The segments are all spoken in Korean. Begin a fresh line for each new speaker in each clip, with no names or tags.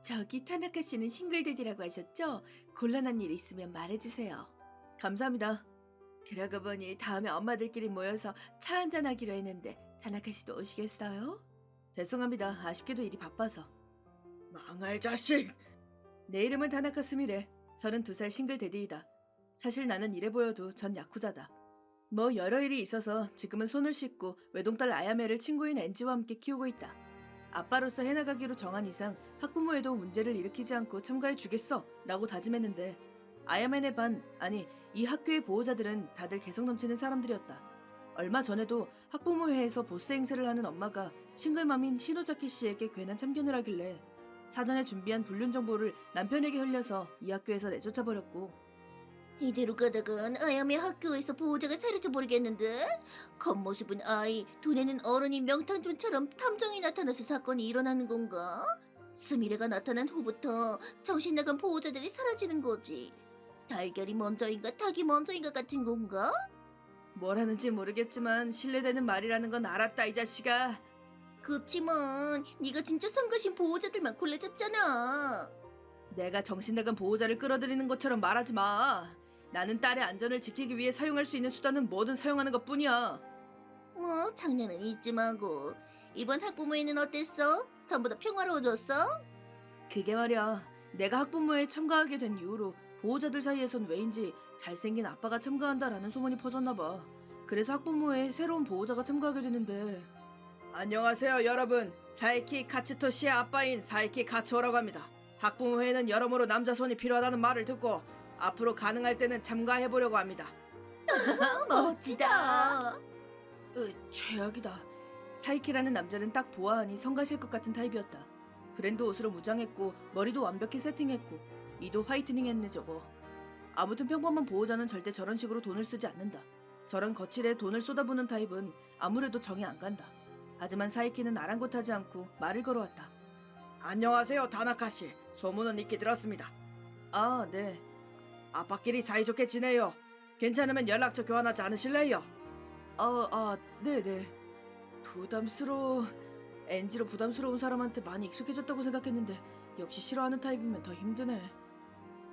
저기 타나카 씨는 싱글데디라고 하셨죠? 곤란한 일 있으면 말해주세요. 감사합니다. 그러고 보니 다음에 엄마들끼리 모여서 차 한잔 하기로 했는데 타나카 씨도 오시겠어요? 죄송합니다. 아쉽게도 일이 바빠서. 망할 자식! 내 이름은 타나카 스미레. 32살 싱글데디이다. 사실 나는 이래 보여도 전 야쿠자다. 뭐 여러 일이 있어서 지금은 손을 씻고 외동딸 아야메를 친구인 엔지와 함께 키우고 있다. 아빠로서 해나가기로 정한 이상 학부모에도 문제를 일으키지 않고 참가해 주겠어 라고 다짐했는데 아야메네 반, 아니 이 학교의 보호자들은 다들 개성 넘치는 사람들이었다. 얼마 전에도 학부모회에서 보스 행세를 하는 엄마가 싱글맘인 시노자키 씨에게 괜한 참견을 하길래 사전에 준비한 불륜 정보를 남편에게 흘려서 이 학교에서 내쫓아버렸고,
이대로 가다간 아야메 학교에서 보호자가 사라져버리겠는데? 겉모습은 아이, 두뇌는 어른인 명탐정처럼 탐정이 나타나서 사건이 일어나는 건가? 스미레가 나타난 후부터 정신나간 보호자들이 사라지는 거지. 달걀이 먼저인가 닭이 먼저인가 같은 건가?
뭘 하는지 모르겠지만 신뢰되는 말이라는 건 알았다 이 자식아.
그치만 네가 진짜 성가신 보호자들만 골라잡잖아.
내가 정신나간 보호자를 끌어들이는 것처럼 말하지 마. 나는 딸의 안전을 지키기 위해 사용할 수 있는 수단은 뭐든 사용하는 것뿐이야.
뭐 장난은 잊지 마고. 이번 학부모회는 어땠어? 전부 다 평화로워졌어?
그게 말이야. 내가 학부모회에 참가하게 된 이후로 보호자들 사이에선 왜인지 잘생긴 아빠가 참가한다라는 소문이 퍼졌나 봐. 그래서 학부모회에 새로운 보호자가 참가하게 됐는데. 안녕하세요 여러분. 사이키 카츠토 씨의 아빠인 사이키 카츠오라고 합니다. 학부모회에는 여러모로 남자 손이 필요하다는 말을 듣고 앞으로 가능할 때는 참가해보려고 합니다.
멋지다.
최악이다. 사이키라는 남자는 딱 보아하니 성가실 것 같은 타입이었다. 브랜드 옷으로 무장했고 머리도 완벽히 세팅했고 이도 화이트닝 했네 저거. 아무튼 평범한 보호자는 절대 저런 식으로 돈을 쓰지 않는다. 저런 거칠에 돈을 쏟아부는 타입은 아무래도 정이 안 간다. 하지만 사이키는 아랑곳하지 않고 말을 걸어왔다. 안녕하세요 다나카씨. 소문은 익히 들었습니다. 아 네. 아빠끼리 사이좋게 지내요. 괜찮으면 연락처 교환하지 않으실래요? 네네. 부담스러워. NG로 부담스러운 사람한테 많이 익숙해졌다고 생각했는데 역시 싫어하는 타입이면 더 힘드네.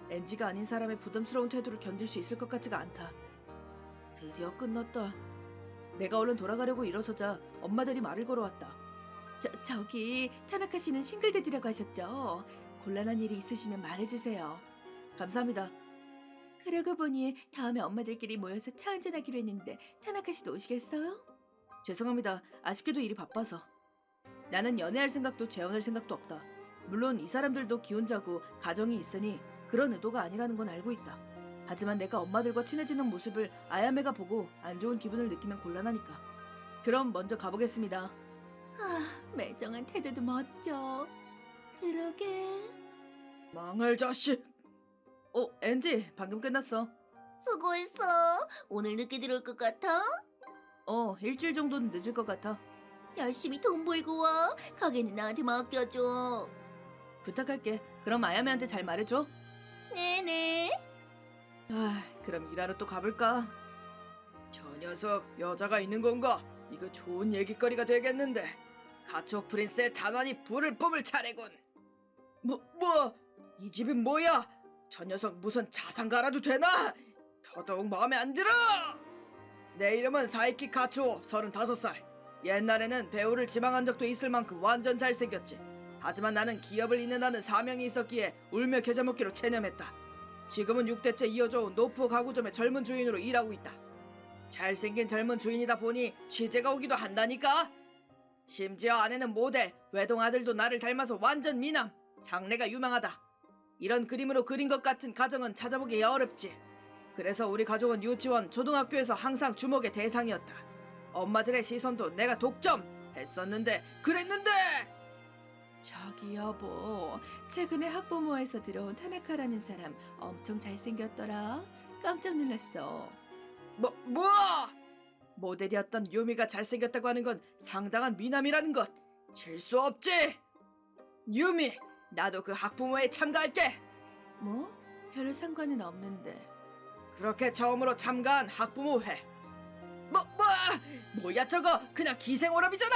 NG가 아닌 사람의 부담스러운 태도를 견딜 수 있을 것 같지가 않다. 드디어 끝났다. 내가 얼른 돌아가려고 일어서자 엄마들이 말을 걸어왔다. 저기 타나카 씨는 싱글데디라고 하셨죠? 곤란한 일이 있으시면 말해주세요. 감사합니다. 그러고 보니 다음에 엄마들끼리 모여서 차 한잔하기로 했는데 타나카 씨도 오시겠어요? 죄송합니다. 아쉽게도 일이 바빠서. 나는 연애할 생각도 재혼할 생각도 없다. 물론 이 사람들도 기혼자고 가정이 있으니 그런 의도가 아니라는 건 알고 있다. 하지만 내가 엄마들과 친해지는 모습을 아야메가 보고 안 좋은 기분을 느끼면 곤란하니까. 그럼 먼저 가보겠습니다. 매정한 태도도 멋져.
그러게.
망할 자식. 엔지 방금 끝났어.
수고했어. 오늘 늦게 들어올 것 같아?
일주일 정도는 늦을 것 같아.
열심히 돈 벌고 와. 가게는 나한테 맡겨줘.
부탁할게. 그럼 아야메한테 잘 말해줘.
네네.
그럼 일하러 또 가볼까? 저 녀석 여자가 있는 건가? 이거 좋은 얘기거리가 되겠는데. 가츠오 프린스의 단원이 불을 뿜을 차례군. 이 집은 뭐야? 저 녀석 무슨 자상가라도 되나? 더더욱 마음에 안 들어! 내 이름은 사이키 가츠오 35살. 옛날에는 배우를 지망한 적도 있을 만큼 완전 잘생겼지. 하지만 나는 기업을 잇는다는 사명이 있었기에 울며 겨자 먹기로 체념했다. 지금은 6대째 이어져온 노포 가구점의 젊은 주인으로 일하고 있다. 잘생긴 젊은 주인이다 보니 취재가 오기도 한다니까? 심지어 아내는 모델, 외동아들도 나를 닮아서 완전 미남, 장래가 유망하다. 이런 그림으로 그린 것 같은 가정은 찾아보기 어렵지. 그래서 우리 가족은 유치원, 초등학교에서 항상 주목의 대상이었다. 엄마들의 시선도 내가 독점했었는데 그랬는데! 저기 여보, 최근에 학부모에서 들어온 타나카라는 사람 엄청 잘생겼더라. 깜짝 놀랐어. 뭐? 모델이었던 유미가 잘생겼다고 하는 건 상당한 미남이라는 것 질 수 없지. 유미, 나도 그 학부모에 참가할게. 뭐? 별 상관은 없는데. 그렇게 처음으로 참가한 학부모회. 뭐야 저거 그냥 기생오랍이잖아.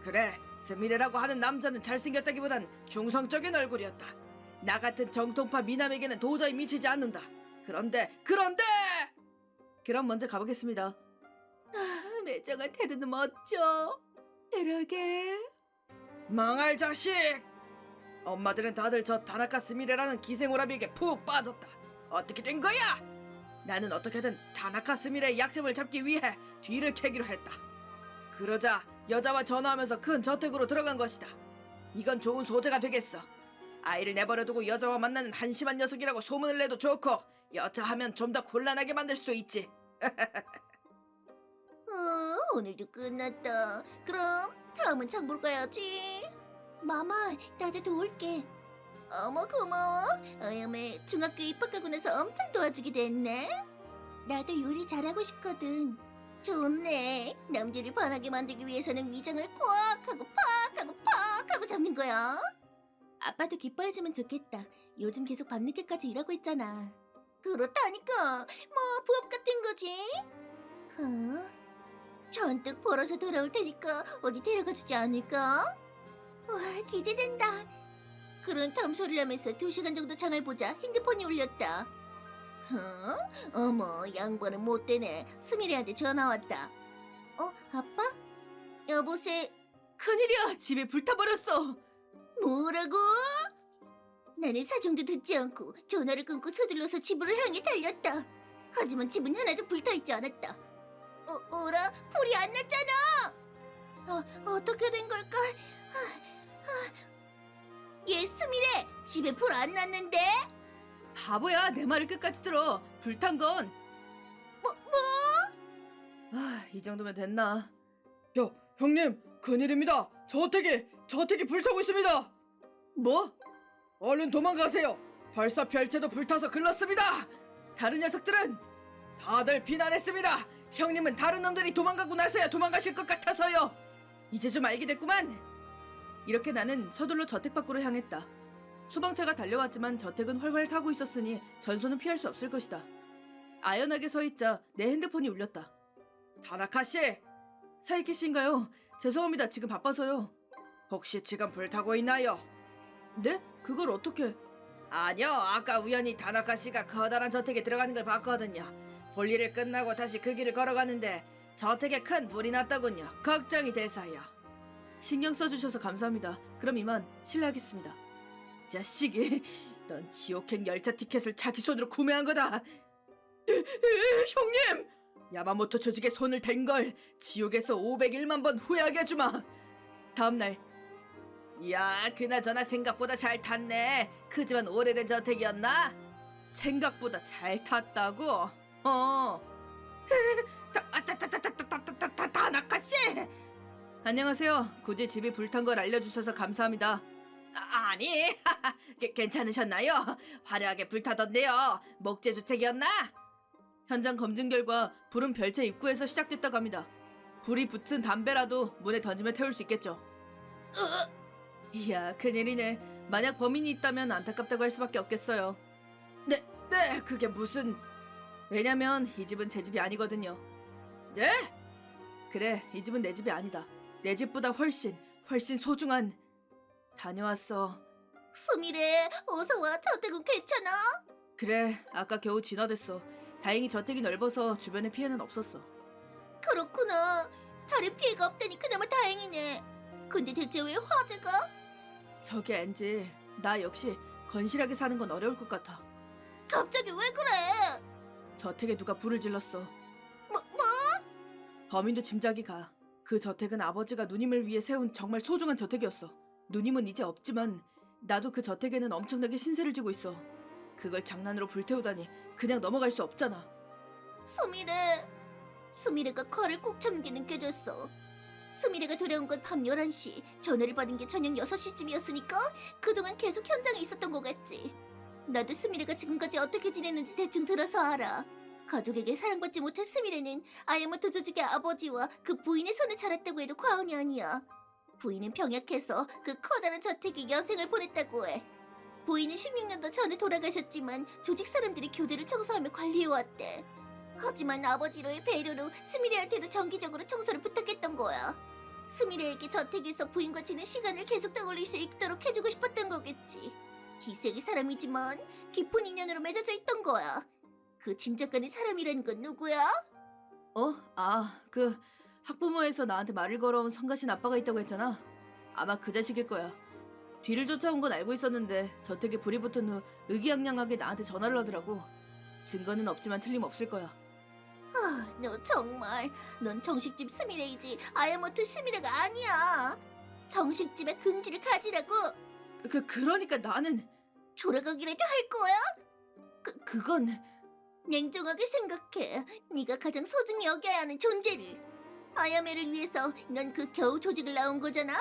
그래, 스미레라고 하는 남자는 잘생겼다기보단 중성적인 얼굴이었다. 나 같은 정통파 미남에게는 도저히 미치지 않는다. 그런데 그럼 먼저 가보겠습니다. 매정한 태도는 멋져. 그러게. 망할 자식! 엄마들은 다들 저 다나카 스미레라는 기생오라비에게 푹 빠졌다. 어떻게 된 거야? 나는 어떻게든 다나카 스미레의 약점을 잡기 위해 뒤를 캐기로 했다. 그러자 여자와 전화하면서 큰 저택으로 들어간 것이다. 이건 좋은 소재가 되겠어. 아이를 내버려두고 여자와 만나는 한심한 녀석이라고 소문을 내도 좋고, 여자하면 좀 더 곤란하게 만들 수도 있지.
오늘도 끝났다. 그럼 다음은 장보러 가야지. 마마, 나도 도울게. 어머, 고마워. 어여매 중학교 입학하고 나서 엄청 도와주게 됐네. 나도 요리 잘하고 싶거든. 좋네. 남들을 반하게 만들기 위해서는 위장을 꽉 하고 팍 하고 팍 하고 잡는 거야. 아빠도 기뻐해주면 좋겠다. 요즘 계속 밤늦게까지 일하고 있잖아. 그렇다니까. 뭐 부업 같은 거지. 잔뜩 벌어서 돌아올 테니까 어디 데려가주지 않을까? 와, 기대된다. 그런 탐소리를 하면서 2시간 정도 장을 보자 핸드폰이 울렸다. 어머, 양반은 못되네. 스미레한테 전화 왔다. 아빠? 여보세요?
큰일이야! 집이 불타버렸어!
뭐라고? 나는 사정도 듣지 않고 전화를 끊고 서둘러서 집으로 향해 달렸다. 하지만 집은 하나도 불타있지 않았다. 어라? 불이 안 났잖아! 어떻게 된 걸까? 얘 스미레! 집에 불 안 났는데?
바보야, 내 말을 끝까지 들어. 불탄 건 이 정도면 됐나? 형님, 큰일입니다. 저택이 불타고 있습니다. 뭐? 얼른 도망가세요. 벌써 별채도 불타서 글렀습니다. 다른 녀석들은 다들 비난했습니다. 형님은 다른 놈들이 도망가고 나서야 도망가실 것 같아서요. 이제 좀 알게 됐구만. 이렇게 나는 서둘러 저택 밖으로 향했다. 소방차가 달려왔지만 저택은 활활 타고 있었으니 전소는 피할 수 없을 것이다. 아연하게 서있자 내 핸드폰이 울렸다. 다나카씨! 사이키씨인가요? 죄송합니다. 지금 바빠서요. 혹시 지금 불타고 있나요? 네? 그걸 어떻게... 아니요, 아까 우연히 다나카씨가 커다란 저택에 들어가는 걸 봤거든요. 볼일을 끝나고 다시 그 길을 걸어가는데 저택에 큰 불이 났더군요. 걱정이 돼서요. 신경 써주셔서 감사합니다. 그럼 이만 실례하겠습니다. 자식이, 넌 지옥행 열차 티켓을 자기 손으로 구매한 거다. 형님! 야마모토 조직에 손을 댄 걸 지옥에서 501만 번 후회하게 해주마. 다음날. 야, 그나저나 생각보다 잘 탔네. 크지만 오래된 저택이었나? 생각보다 잘 탔다고? 다나카씨! 안녕하세요. 굳이 집이 불탄 걸 알려주셔서 감사합니다. 아니, 괜찮으셨나요? 화려하게 불타던데요. 목재주택이었나? 현장 검증 결과 불은 별채 입구에서 시작됐다고 합니다. 불이 붙은 담배라도 문에 던지면 태울 수 있겠죠. 이야, 큰일이네. 만약 범인이 있다면 안타깝다고 할 수밖에 없겠어요. 네, 그게 무슨... 왜냐면 이 집은 제 집이 아니거든요. 네? 그래, 이 집은 내 집이 아니다. 내 집보다 훨씬 소중한... 다녀왔어.
스미레, 어서 와. 저택은 괜찮아?
그래, 아까 겨우 진화됐어. 다행히 저택이 넓어서 주변에 피해는 없었어.
그렇구나. 다른 피해가 없다니 그나마 다행이네. 근데 대체 왜 화재가?
저기 엔지, 나 역시 건실하게 사는 건 어려울 것 같아.
갑자기 왜 그래?
저택에 누가 불을 질렀어.
뭐?
범인도 짐작이 가. 그 저택은 아버지가 누님을 위해 세운 정말 소중한 저택이었어. 누님은 이제 없지만 나도 그 저택에는 엄청나게 신세를 지고 있어. 그걸 장난으로 불태우다니 그냥 넘어갈 수 없잖아.
스미레가 칼을 꼭 잡는 게 느껴졌어. 스미레가 돌아온 건 밤 11시, 전화를 받은 게 저녁 6시쯤이었으니까 그동안 계속 현장에 있었던 거겠지. 나도 스미레가 지금까지 어떻게 지냈는지 대충 들어서 알아. 가족에게 사랑받지 못한 스미레는 아야모토 조직의 아버지와 그 부인의 손에 자랐다고 해도 과언이 아니야. 부인은 병약해서 그 커다란 저택에 여생을 보냈다고 해. 부인은 16년도 전에 돌아가셨지만 조직 사람들이 교대를 청소하며 관리해왔대. 하지만 아버지로의 배려로 스미레한테도 정기적으로 청소를 부탁했던 거야. 스미레에게 저택에서 부인과 지낸 시간을 계속 떠올릴 수 있도록 해주고 싶었던 거겠지. 기색이 사람이지만 깊은 인연으로 맺어져 있던 거야. 그 짐작가는 사람이라는 건 누구야?
그 학부모에서 나한테 말을 걸어온 성가신 아빠가 있다고 했잖아. 아마 그 자식일 거야. 뒤를 쫓아온 건 알고 있었는데 저택에 불이 붙은 후 의기양양하게 나한테 전화를 하더라고. 증거는 없지만 틀림없을 거야.
아, 너 정말 넌 정식집 스미레이지 아야모토 스미레가 아니야. 정식집의 긍지를 가지라고.
그러니까 나는
돌아가기라도 할 거야?
그건
냉정하게 생각해. 네가 가장 소중히 여겨야 하는 존재를. 아야메를 위해서 넌 그 겨우 조직을 나온 거잖아.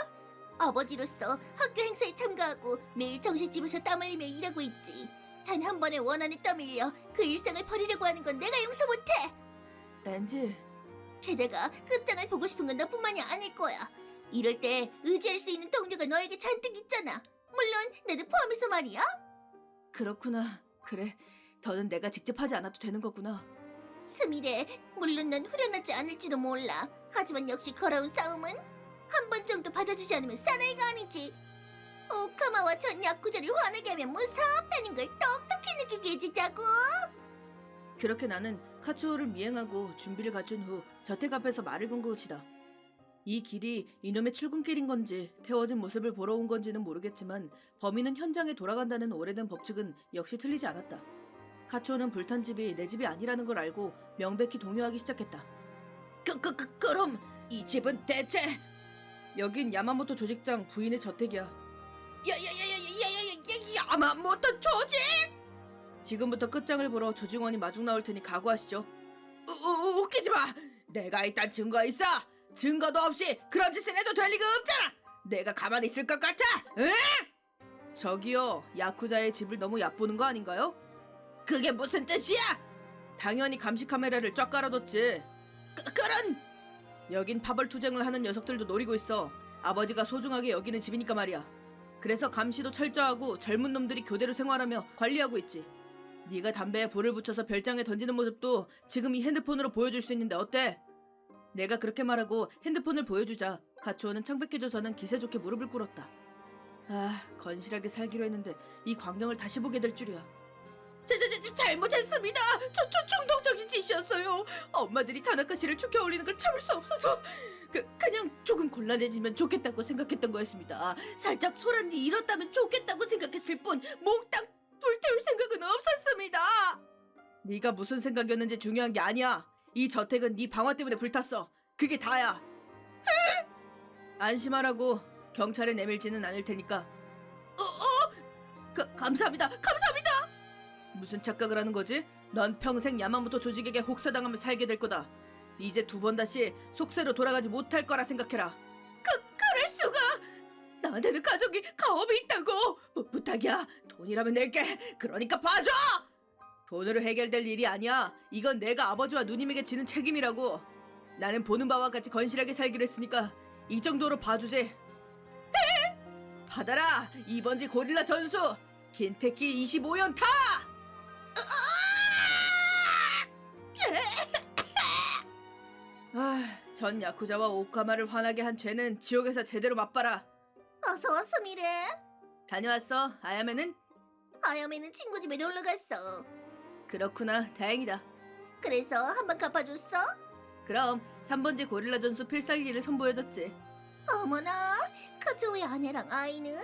아버지로서 학교 행사에 참가하고 매일 정식집에서 땀 흘리며 일하고 있지. 단 한 번의 원한에 떠밀려 그 일상을 버리려고 하는 건 내가 용서 못해.
엔지.
게다가 끝장을 보고 싶은 건 너뿐만이 아닐 거야. 이럴 때 의지할 수 있는 동료가 너에게 잔뜩 있잖아. 물론 나도 포함해서 말이야.
그렇구나. 그래. 더는 내가 직접 하지 않아도 되는 거구나.
스미레, 물론 넌 후련하지 않을지도 몰라. 하지만 역시 걸어온 싸움은 한 번 정도 받아주지 않으면 사나이가 아니지. 오카마와 전 야쿠자를 화나게 하면 무섭다는 걸 똑똑히 느끼게 해주자고.
그렇게 나는 카츠오를 미행하고 준비를 갖춘 후 저택 앞에서 말을 건 것이다. 이 길이 이놈의 출근길인 건지 태워진 모습을 보러 온 건지는 모르겠지만 범인은 현장에 돌아간다는 오래된 법칙은 역시 틀리지 않았다. 카츠오는 불탄 집이 내 집이 아니라는 걸 알고 명백히 동요하기 시작했다. 그럼 이 집은 대체? 여긴 야마모토 조직장 부인의 저택이야. 야마모토 조직? 지금부터 끝장을 보러 조직원이 마중 나올 테니 각오하시죠. 웃기지 마. 내가 일단 증거 있어. 증거도 없이 그런 짓을 해도 될 리가 없잖아. 내가 가만히 있을 것 같아? 응? 저기요, 야쿠자의 집을 너무 얕보는 거 아닌가요? 그게 무슨 뜻이야? 당연히 감시 카메라를 쫙 깔아뒀지. 그런! 여긴 파벌 투쟁을 하는 녀석들도 노리고 있어. 아버지가 소중하게 여기는 집이니까 말이야. 그래서 감시도 철저하고 젊은 놈들이 교대로 생활하며 관리하고 있지. 네가 담배에 불을 붙여서 별장에 던지는 모습도 지금 이 핸드폰으로 보여줄 수 있는데 어때? 내가 그렇게 말하고 핸드폰을 보여주자 가츠오는 창백해져서는 기세 좋게 무릎을 꿇었다. 건실하게 살기로 했는데 이 광경을 다시 보게 될 줄이야. 잘못했습니다. 충동적인 짓이었어요. 엄마들이 타나카 씨를 축해 올리는 걸 참을 수 없어서 그냥 조금 곤란해지면 좋겠다고 생각했던 거였습니다. 살짝 소란이 일었다면 좋겠다고 생각했을 뿐 몽땅 불태울 생각은 없었습니다. 네가 무슨 생각이었는지 중요한 게 아니야. 이 저택은 네 방화 때문에 불탔어. 그게 다야. 안심하라고. 경찰에 내밀지는 않을 테니까. 감사합니다. 무슨 착각을 하는 거지? 넌 평생 야마모토 조직에게 혹사당하며 살게 될 거다. 이제 두 번 다시 속세로 돌아가지 못할 거라 생각해라. 그럴 수가. 나한테는 가족이 가업이 있다고. 부탁이야. 돈이라면 낼게. 그러니까 봐줘. 돈으로 해결될 일이 아니야. 이건 내가 아버지와 누님에게 지는 책임이라고. 나는 보는 바와 같이 건실하게 살기로 했으니까 이 정도로 봐주지. 받아라. 2번지 고릴라 전수. 킨테키 25연타. 전 야쿠자와 오카마를 화나게 한 죄는 지옥에서 제대로 맛봐라.
어서 와, 스미레.
다녀왔어. 아야메는?
아야메는 친구 집에 놀러 갔어.
그렇구나. 다행이다.
그래서 한번 갚아줬어?
그럼 3번지 고릴라 전수 필살기를 선보여줬지.
어머나, 카즈오의 아내랑 아이는?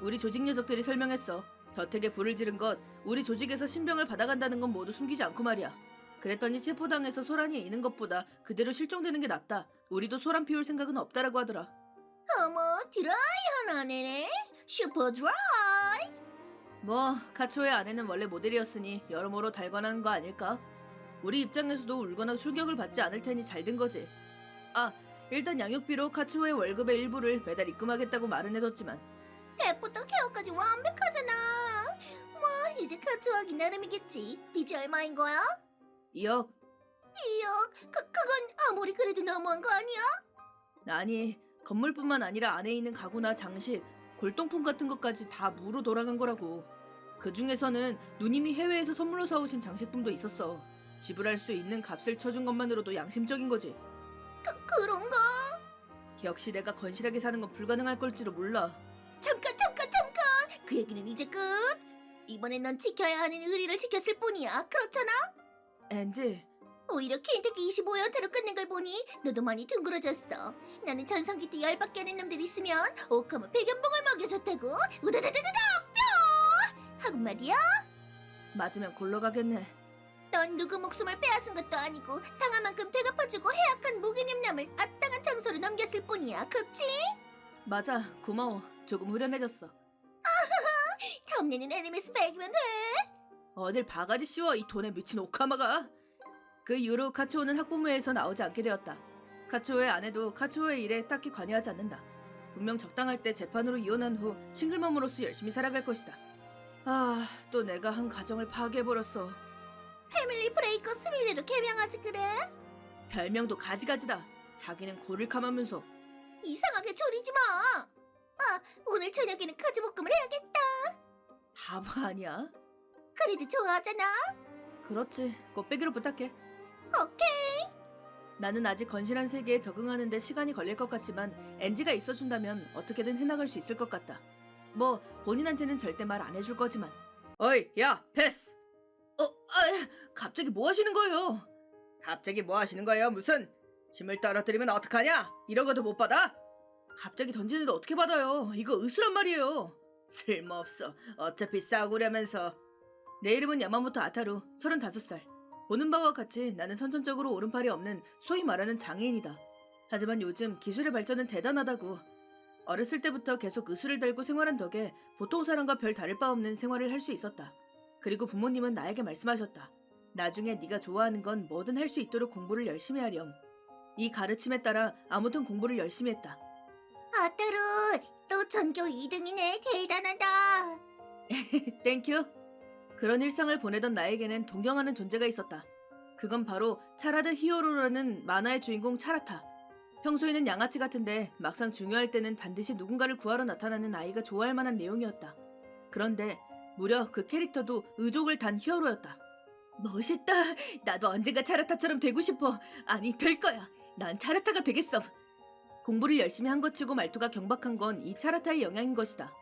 우리 조직 녀석들이 설명했어. 저택에 불을 지른 것, 우리 조직에서 신병을 받아간다는 건 모두 숨기지 않고 말이야. 그랬더니 체포당해서 소란이 있는 것보다 그대로 실종되는 게 낫다. 우리도 소란 피울 생각은 없다라고 하더라.
어머, 드라이한 아내네. 슈퍼 드라이.
뭐 카츠오의 아내는 원래 모델이었으니 여러모로 달관한 거 아닐까? 우리 입장에서도 울거나 출격을 받지 않을 테니 잘 된 거지. 일단 양육비로 카츠오의 월급의 일부를 매달 입금하겠다고 말은 해뒀지만
애부터 케어까지 완벽하잖아. 뭐 이제 카츠오하기 나름이겠지. 빚이 얼마인 거야?
2억.
2억? 그건 아무리 그래도 너무한 거 아니야?
아니, 건물뿐만 아니라 안에 있는 가구나 장식, 골동품 같은 것까지 다 무로 돌아간 거라고. 그 중에서는 누님이 해외에서 선물로 사오신 장식품도 있었어. 지불할 수 있는 값을 쳐준 것만으로도 양심적인 거지.
그런가?
역시 내가 건실하게 사는 건 불가능할 걸지도 몰라.
잠깐! 그 얘기는 이제 끝! 이번엔 넌 지켜야 하는 의리를 지켰을 뿐이야. 그렇잖아?
엔지,
오히려 켄터키 25연타로 끝낸 걸 보니 너도 많이 둥그러졌어. 나는 전성기 때 열받게 하는 놈들 있으면 오카마 백연봉을 먹여줬다고. 우다다다다다 뿅! 하고 말이야.
맞으면 골로 가겠네.
넌 누구 목숨을 빼앗은 것도 아니고 당한 만큼 되갚아주고 해악한 무기념남을 아땅한 장소로 넘겼을 뿐이야. 그치?
맞아, 고마워. 조금 후련해졌어.
다음내는 LMS 100이면 돼.
어딜 바가지 씌워, 이 돈에 미친 오카마가. 그 이후로 카츠오는 학부모회에서 나오지 않게 되었다. 카츠오의 아내도 카츠오의 일에 딱히 관여하지 않는다. 분명 적당할 때 재판으로 이혼한 후 싱글맘으로서 열심히 살아갈 것이다. 아, 또 내가 한 가정을 파괴해버렸어.
패밀리 브레이커 스미레로 개명하지 그래?
별명도 가지가지다. 자기는 고를 감하면서.
이상하게 졸이지 마. 아, 오늘 저녁에는 카즈볶음을 해야겠다.
바보 아니야?
그래도 좋아하잖아.
그렇지, 꽃배기로 부탁해.
오케이.
나는 아직 건실한 세계에 적응하는 데 시간이 걸릴 것 같지만 엔지가 있어준다면 어떻게든 해나갈 수 있을 것 같다. 뭐 본인한테는 절대 말 안 해줄 거지만. 어이, 야, 패스! 갑자기 뭐 하시는 거예요? 갑자기 뭐 하시는 거예요? 무슨 짐을 떨어뜨리면 어떡하냐? 이러고도 못 받아? 갑자기 던지는데 어떻게 받아요? 이거 의수란 말이에요. 쓸모없어. 어차피 싸구려면서. 내 이름은 야마모토 아타루, 35살. 보는 바와 같이 나는 선천적으로 오른팔이 없는 소위 말하는 장애인이다. 하지만 요즘 기술의 발전은 대단하다고. 어렸을 때부터 계속 의수를 달고 생활한 덕에 보통 사람과 별 다를 바 없는 생활을 할 수 있었다. 그리고 부모님은 나에게 말씀하셨다. 나중에 네가 좋아하는 건 뭐든 할 수 있도록 공부를 열심히 하렴. 이 가르침에 따라 아무튼 공부를 열심히 했다.
아따루, 또 전교 2등이네. 대단하다.
땡큐. 그런 일상을 보내던 나에게는 동경하는 존재가 있었다. 그건 바로 차라드 히어로라는 만화의 주인공 차라타. 평소에는 양아치 같은데 막상 중요할 때는 반드시 누군가를 구하러 나타나는 아이가 좋아할 만한 내용이었다. 그런데 무려 그 캐릭터도 의족을 단 히어로였다. 멋있다. 나도 언젠가 차라타처럼 되고 싶어. 아니, 될 거야. 난 차라타가 되겠어. 공부를 열심히 한 것 치고 말투가 경박한 건 이 차라타의 영향인 것이다.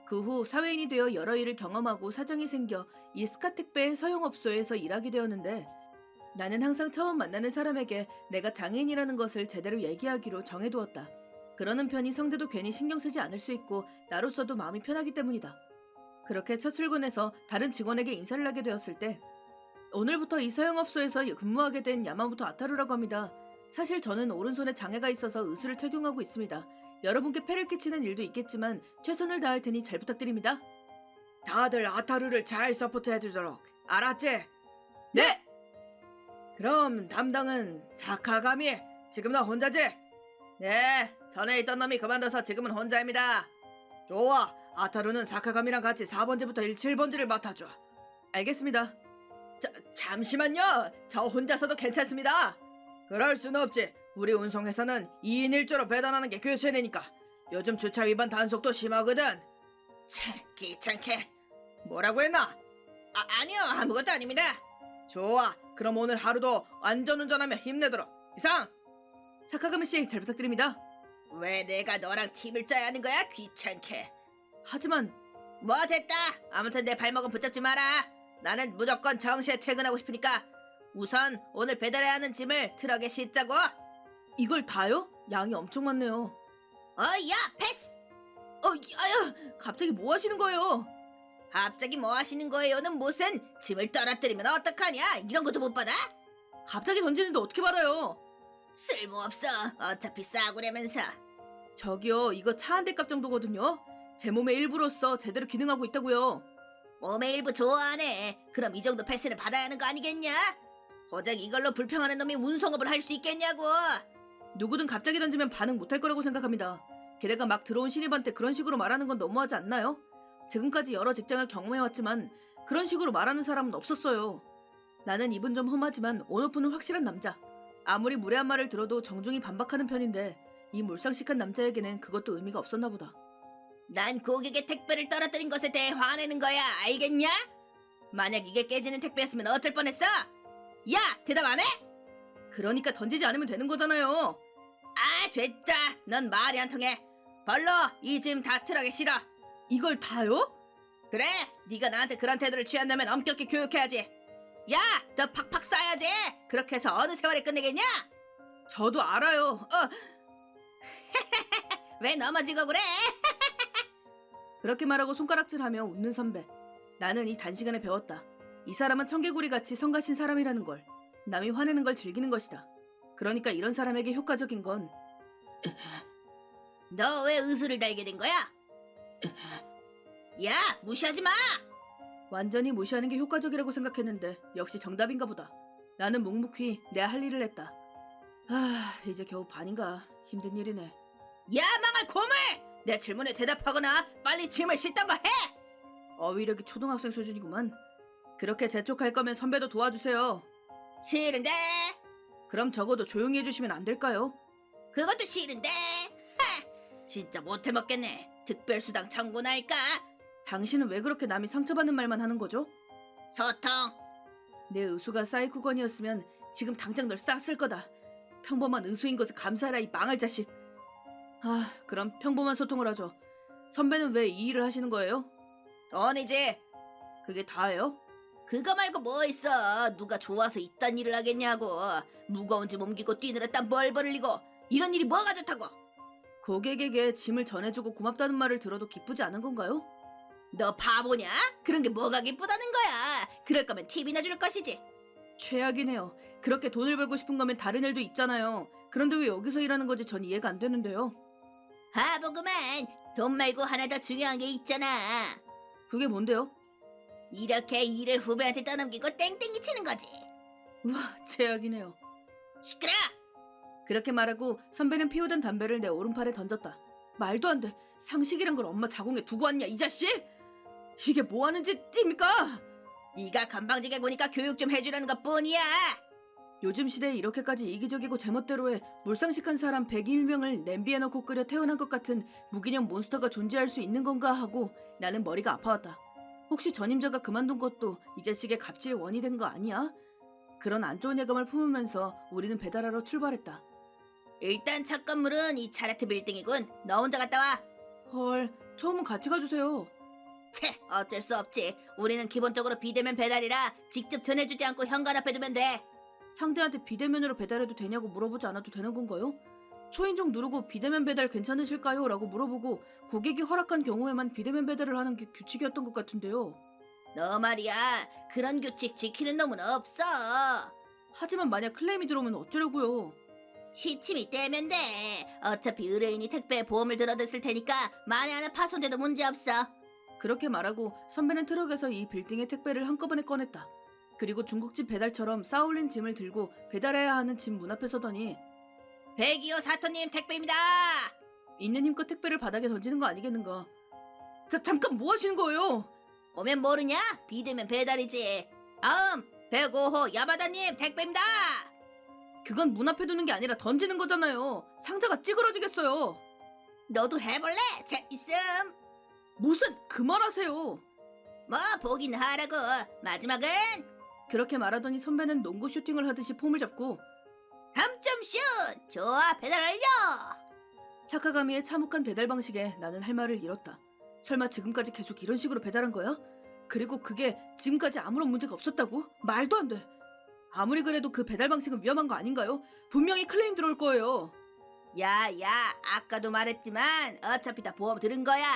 그 후 사회인이 되어 여러 일을 경험하고 사정이 생겨 이 스카텍배의 서영업소에서 일하게 되었는데 나는 항상 처음 만나는 사람에게 내가 장애인이라는 것을 제대로 얘기하기로 정해두었다. 그러는 편이 상대도 괜히 신경 쓰지 않을 수 있고 나로서도 마음이 편하기 때문이다. 그렇게 첫 출근해서 다른 직원에게 인사를 하게 되었을 때 오늘부터 이 서영업소에서 근무하게 된 야마모토 아타루라고 합니다. 사실 저는 오른손에 장애가 있어서 의수를 착용하고 있습니다. 여러분께 폐를 끼치는 일도 있겠지만 최선을 다할 테니 잘 부탁드립니다. 다들 아타루를 잘 서포트해주도록 알았지? 네! 그럼 담당은 사카가미. 지금 너 혼자지? 네, 전에 있던 놈이 그만둬서 지금은 혼자입니다. 좋아, 아타루는 사카가미랑 같이 4번지부터 17번지를 맡아줘. 알겠습니다. 잠시만요. 저 혼자서도 괜찮습니다. 그럴 순 없지. 우리 운송회사는 2인 1조로 배달하는 게 교체되니까. 요즘 주차 위반 단속도 심하거든. 채, 귀찮게. 뭐라고 했나? 아니요, 아무것도 아닙니다. 좋아, 그럼 오늘 하루도 안전운전하며 힘내도록. 이상! 사카가미 씨, 잘 부탁드립니다. 왜 내가 너랑 팀을 짜야 하는 거야? 귀찮게. 하지만 뭐 됐다. 아무튼 내 발목은 붙잡지 마라. 나는 무조건 정시에 퇴근하고 싶으니까 우선 오늘 배달해야 하는 짐을 트럭에 싣자고. 이걸 다요? 양이 엄청 많네요. 야, 패스! 야야! 갑자기 뭐 하시는 거예요? 갑자기 뭐 하시는 거예요는 무슨 짐을 떨어뜨리면 어떡하냐? 이런 것도 못 받아? 갑자기 던지는데 어떻게 받아요? 쓸모없어. 어차피 싸구려면서. 저기요, 이거 차 한 대 값 정도거든요. 제 몸의 일부로서 제대로 기능하고 있다고요. 몸의 일부 좋아하네. 그럼 이 정도 패스는 받아야 하는 거 아니겠냐? 고작 이걸로 불평하는 놈이 운송업을 할 수 있겠냐고. 누구든 갑자기 던지면 반응 못할 거라고 생각합니다. 게다가 막 들어온 신입한테 그런 식으로 말하는 건 너무하지 않나요? 지금까지 여러 직장을 경험해왔지만 그런 식으로 말하는 사람은 없었어요. 나는 입은 좀 험하지만 온오프는 확실한 남자. 아무리 무례한 말을 들어도 정중히 반박하는 편인데 이 몰상식한 남자에게는 그것도 의미가 없었나 보다. 난 고객의 택배를 떨어뜨린 것에 대해 화내는 거야. 알겠냐? 만약 이게 깨지는 택배였으면 어쩔 뻔했어? 야, 대답 안 해? 그러니까 던지지 않으면 되는 거잖아요.
아, 됐다. 넌 말이 안 통해. 벌로 이 짐 다 트럭에 실어.
이걸 다요?
그래, 네가 나한테 그런 태도를 취한다면 엄격히 교육해야지. 야, 너 팍팍 싸야지. 그렇게 해서 어느 세월에 끝내겠냐?
저도 알아요.
왜 넘어지고 그래?
그렇게 말하고 손가락질하며 웃는 선배. 나는 이 단시간에 배웠다. 이 사람은 청개구리같이 성가신 사람이라는 걸. 남이 화내는 걸 즐기는 것이다. 그러니까 이런 사람에게 효과적인 건
너 왜 의수를 달게 된 거야? 야, 무시하지 마.
완전히 무시하는 게 효과적이라고 생각했는데 역시 정답인가 보다. 나는 묵묵히 내 할 일을 했다. 이제 겨우 반인가. 힘든 일이네.
야, 망할 고물! 내 질문에 대답하거나 빨리 짐을 싣던가 해.
어휘력이 초등학생 수준이구만. 그렇게 재촉할 거면 선배도 도와주세요.
싫은데.
그럼 적어도 조용히 해주시면 안 될까요?
그것도 싫은데. 진짜 못해 먹겠네. 특별수당 청구할까?
당신은 왜 그렇게 남이 상처받는 말만 하는 거죠?
소통.
내 의수가 사이코건이었으면 지금 당장 널 싹쓸 거다. 평범한 의수인 것을 감사해라, 이 망할 자식. 그럼 평범한 소통을 하죠. 선배는 왜 이 일을 하시는 거예요?
돈이지.
그게 다예요?
그거 말고 뭐 있어. 누가 좋아서 이딴 일을 하겠냐고. 무거운 짐 옮기고 뛰느라 땀 벌벌 흘리고. 이런 일이 뭐가 좋다고.
고객에게 짐을 전해주고 고맙다는 말을 들어도 기쁘지 않은 건가요?
너 바보냐? 그런 게 뭐가 기쁘다는 거야. 그럴 거면 팁이나 줄 것이지.
최악이네요. 그렇게 돈을 벌고 싶은 거면 다른 일도 있잖아요. 그런데 왜 여기서 일하는 건지 전 이해가 안 되는데요.
바보구만. 돈 말고 하나 더 중요한 게 있잖아.
그게 뭔데요?
이렇게 일을 후배한테 떠넘기고 땡땡이 치는 거지.
우와, 최악이네요.
시끄러.
그렇게 말하고 선배는 피우던 담배를 내 오른팔에 던졌다. 말도 안 돼. 상식이란 걸 엄마 자궁에 두고 왔냐, 이 자식? 이게 뭐 하는 짓입니까?
네가 건방지게 구니까 교육 좀 해주려는 것뿐이야.
요즘 시대에 이렇게까지 이기적이고 제멋대로의 물상식한 사람 101명을 냄비에 넣고 끓여 태어난 것 같은 무기력 몬스터가 존재할 수 있는 건가 하고 나는 머리가 아파왔다. 혹시 전임자가 그만둔 것도 이 자식의 갑질의 원이 된 거 아니야? 그런 안 좋은 예감을 품으면서 우리는 배달하러 출발했다.
일단 첫 건물은 이 차레트 빌딩이군. 너 혼자 갔다 와.
헐, 처음은 같이 가주세요.
채, 어쩔 수 없지. 우리는 기본적으로 비대면 배달이라 직접 전해주지 않고 현관 앞에 두면 돼.
상대한테 비대면으로 배달해도 되냐고 물어보지 않아도 되는 건가요? 초인종 누르고 비대면 배달 괜찮으실까요? 라고 물어보고 고객이 허락한 경우에만 비대면 배달을 하는 게 규칙이었던 것 같은데요.
너 말이야. 그런 규칙 지키는 놈은 없어.
하지만 만약 클레임이 들어오면 어쩌려고요?
시침이 떼면 돼. 어차피 의뢰인이 택배에 보험을 들어댔을 테니까 만에 하나 파손돼도 문제없어.
그렇게 말하고 선배는 트럭에서 이 빌딩의 택배를 한꺼번에 꺼냈다. 그리고 중국집 배달처럼 쌓아올린 짐을 들고 배달해야 하는 집 문 앞에 서더니
102호 사토님 택배입니다.
있는 힘껏 택배를 바닥에 던지는 거 아니겠는가? 자, 잠깐 뭐 하시는 거예요?
오면 모르냐? 비대면 배달이지. 다음 105호 야마다님 택배입니다.
그건 문 앞에 두는 게 아니라 던지는 거잖아요. 상자가 찌그러지겠어요.
너도 해볼래? 재있음.
무슨 그만하세요.
뭐 보긴 하라고. 마지막은
그렇게 말하더니 선배는 농구 슈팅을 하듯이 폼을 잡고
3점 슛. 좋아, 배달 완료.
사카가미의 참혹한 배달 방식에 나는 할 말을 잃었다. 설마 지금까지 계속 이런 식으로 배달한 거야? 그리고 그게 지금까지 아무런 문제가 없었다고? 말도 안 돼. 아무리 그래도 그 배달 방식은 위험한 거 아닌가요? 분명히 클레임 들어올 거예요.
야야, 아까도 말했지만 어차피 다 보험 들은 거야.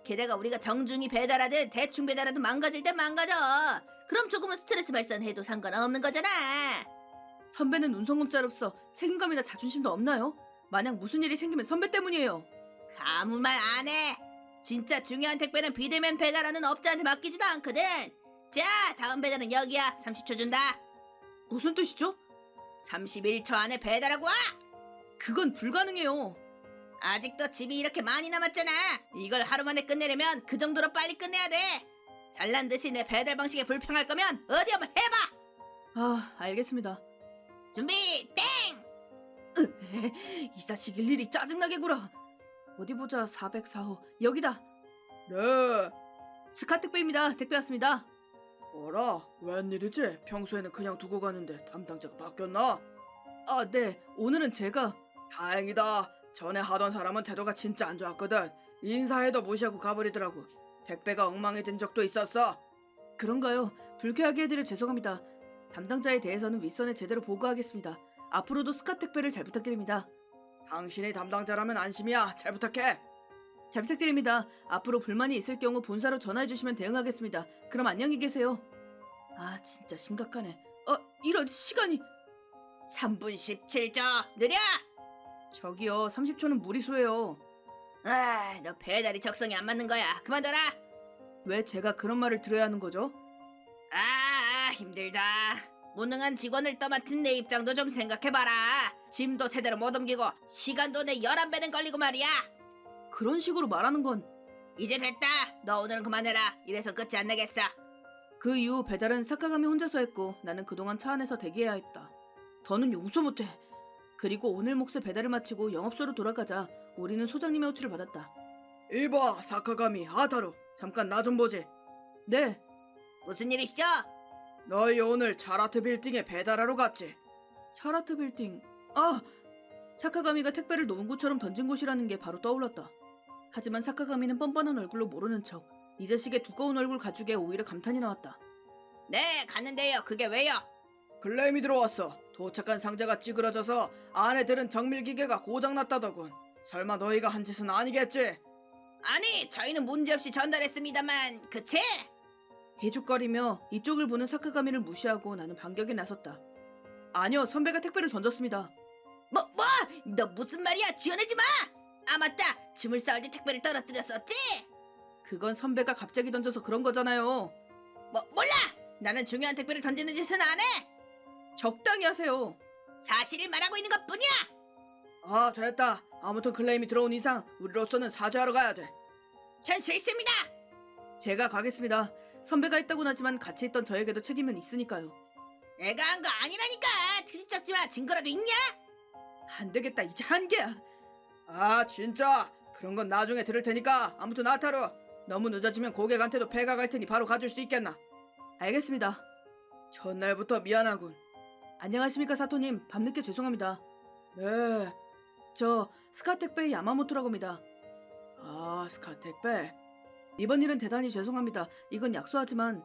게다가 우리가 정중히 배달하든 대충 배달하든 망가질 땐 망가져. 그럼 조금은 스트레스 발산해도 상관없는 거잖아.
선배는 운송업자로서 책임감이나 자존심도 없나요? 만약 무슨 일이 생기면 선배 때문이에요.
아무 말 안 해. 진짜 중요한 택배는 비대면 배달하는 업자한테 맡기지도 않거든. 자, 다음 배달은 여기야. 30초 준다.
무슨 뜻이죠?
31초 안에 배달하고 와.
그건 불가능해요.
아직도 짐이 이렇게 많이 남았잖아. 이걸 하루 만에 끝내려면 그 정도로 빨리 끝내야 돼. 잘난 듯이 내 배달 방식에 불평할 거면 어디 한번 해봐.
알겠습니다.
준비 땡.
이 자식 일일이 짜증나게 굴어. 어디 보자. 404호 여기다.
네.
스카 택배입니다. 택배 왔습니다.
어라, 웬일이지? 평소에는 그냥 두고 가는데 담당자가 바뀌었나?
네. 오늘은 제가 다행이다. 전에 하던 사람은 태도가 진짜 안 좋았거든. 인사해도 무시하고 가버리더라고. 택배가 엉망이 된 적도 있었어. 그런가요? 불쾌하게 해드려 죄송합니다. 담당자에 대해서는 윗선에 제대로 보고하겠습니다. 앞으로도 스카 택배를 잘 부탁드립니다. 당신이 담당자라면 안심이야. 잘 부탁해. 잘 부탁드립니다. 앞으로 불만이 있을 경우 본사로 전화해 주시면 대응하겠습니다. 그럼 안녕히 계세요. 아 진짜 심각하네. 이런 시간이
3분 17초 느려.
저기요 30초는 무리수예요.
너 배달이 적성에 안 맞는 거야. 그만둬라.
왜 제가 그런 말을 들어야 하는 거죠?
힘들다. 무능한 직원을 떠맡은 내 입장도 좀 생각해봐라. 짐도 제대로 못 옮기고 시간도 내 11배는 걸리고 말이야.
그런 식으로 말하는 건
이제 됐다. 너 오늘은 그만해라. 이래서 끝이 안 나겠어.
그 이후 배달은 사카가미 혼자서 했고 나는 그동안 차 안에서 대기해야 했다. 더는 용서 못해. 그리고 오늘 몫의 배달을 마치고 영업소로 돌아가자 우리는 소장님의 호출을 받았다. 이봐 사카가미 아타루 잠깐 나 좀 보지. 네.
무슨 일이시죠?
너희 오늘 차라트 빌딩에 배달하러 갔지? 차라트 빌딩... 사카가미가 택배를 노은구처럼 던진 곳이라는 게 바로 떠올랐다. 하지만 사카가미는 뻔뻔한 얼굴로 모르는 척 이 자식의 두꺼운 얼굴 가죽에 오히려 감탄이 나왔다.
네, 갔는데요. 그게 왜요?
클레임이 들어왔어. 도착한 상자가 찌그러져서 안에 들은 정밀기계가 고장났다더군. 설마 너희가 한 짓은 아니겠지?
아니, 저희는 문제없이 전달했습니다만, 그치?
희죽거리며 이쪽을 보는 사카가미를 무시하고 나는 반격에 나섰다. 아니요, 선배가 택배를 던졌습니다.
뭐? 너 무슨 말이야? 지어내지 마! 맞다. 짐을 싸울 때 택배를 떨어뜨렸었지?
그건 선배가 갑자기 던져서 그런 거잖아요.
몰라! 나는 중요한 택배를 던지는 짓은 안 해!
적당히 하세요.
사실을 말하고 있는 것 뿐이야!
됐다. 아무튼 클레임이 들어온 이상 우리로서는 사죄하러 가야 돼.
전 싫습니다!
제가 가겠습니다. 선배가 했다곤 하지만 같이 있던 저에게도 책임은 있으니까요.
내가 한 거 아니라니까! 트집 잡지 마! 증거라도 있냐?
안 되겠다. 이제 한계야. 진짜? 그런 건 나중에 들을 테니까 아무튼 아타루 너무 늦어지면 고객한테도 배가 갈 테니 바로 가줄 수 있겠나? 알겠습니다. 전날부터 미안하군. 안녕하십니까 사토님. 밤늦게 죄송합니다. 네. 저 스카택배 야마모토라고 합니다. 스카택배? 이번 일은 대단히 죄송합니다. 이건 약소하지만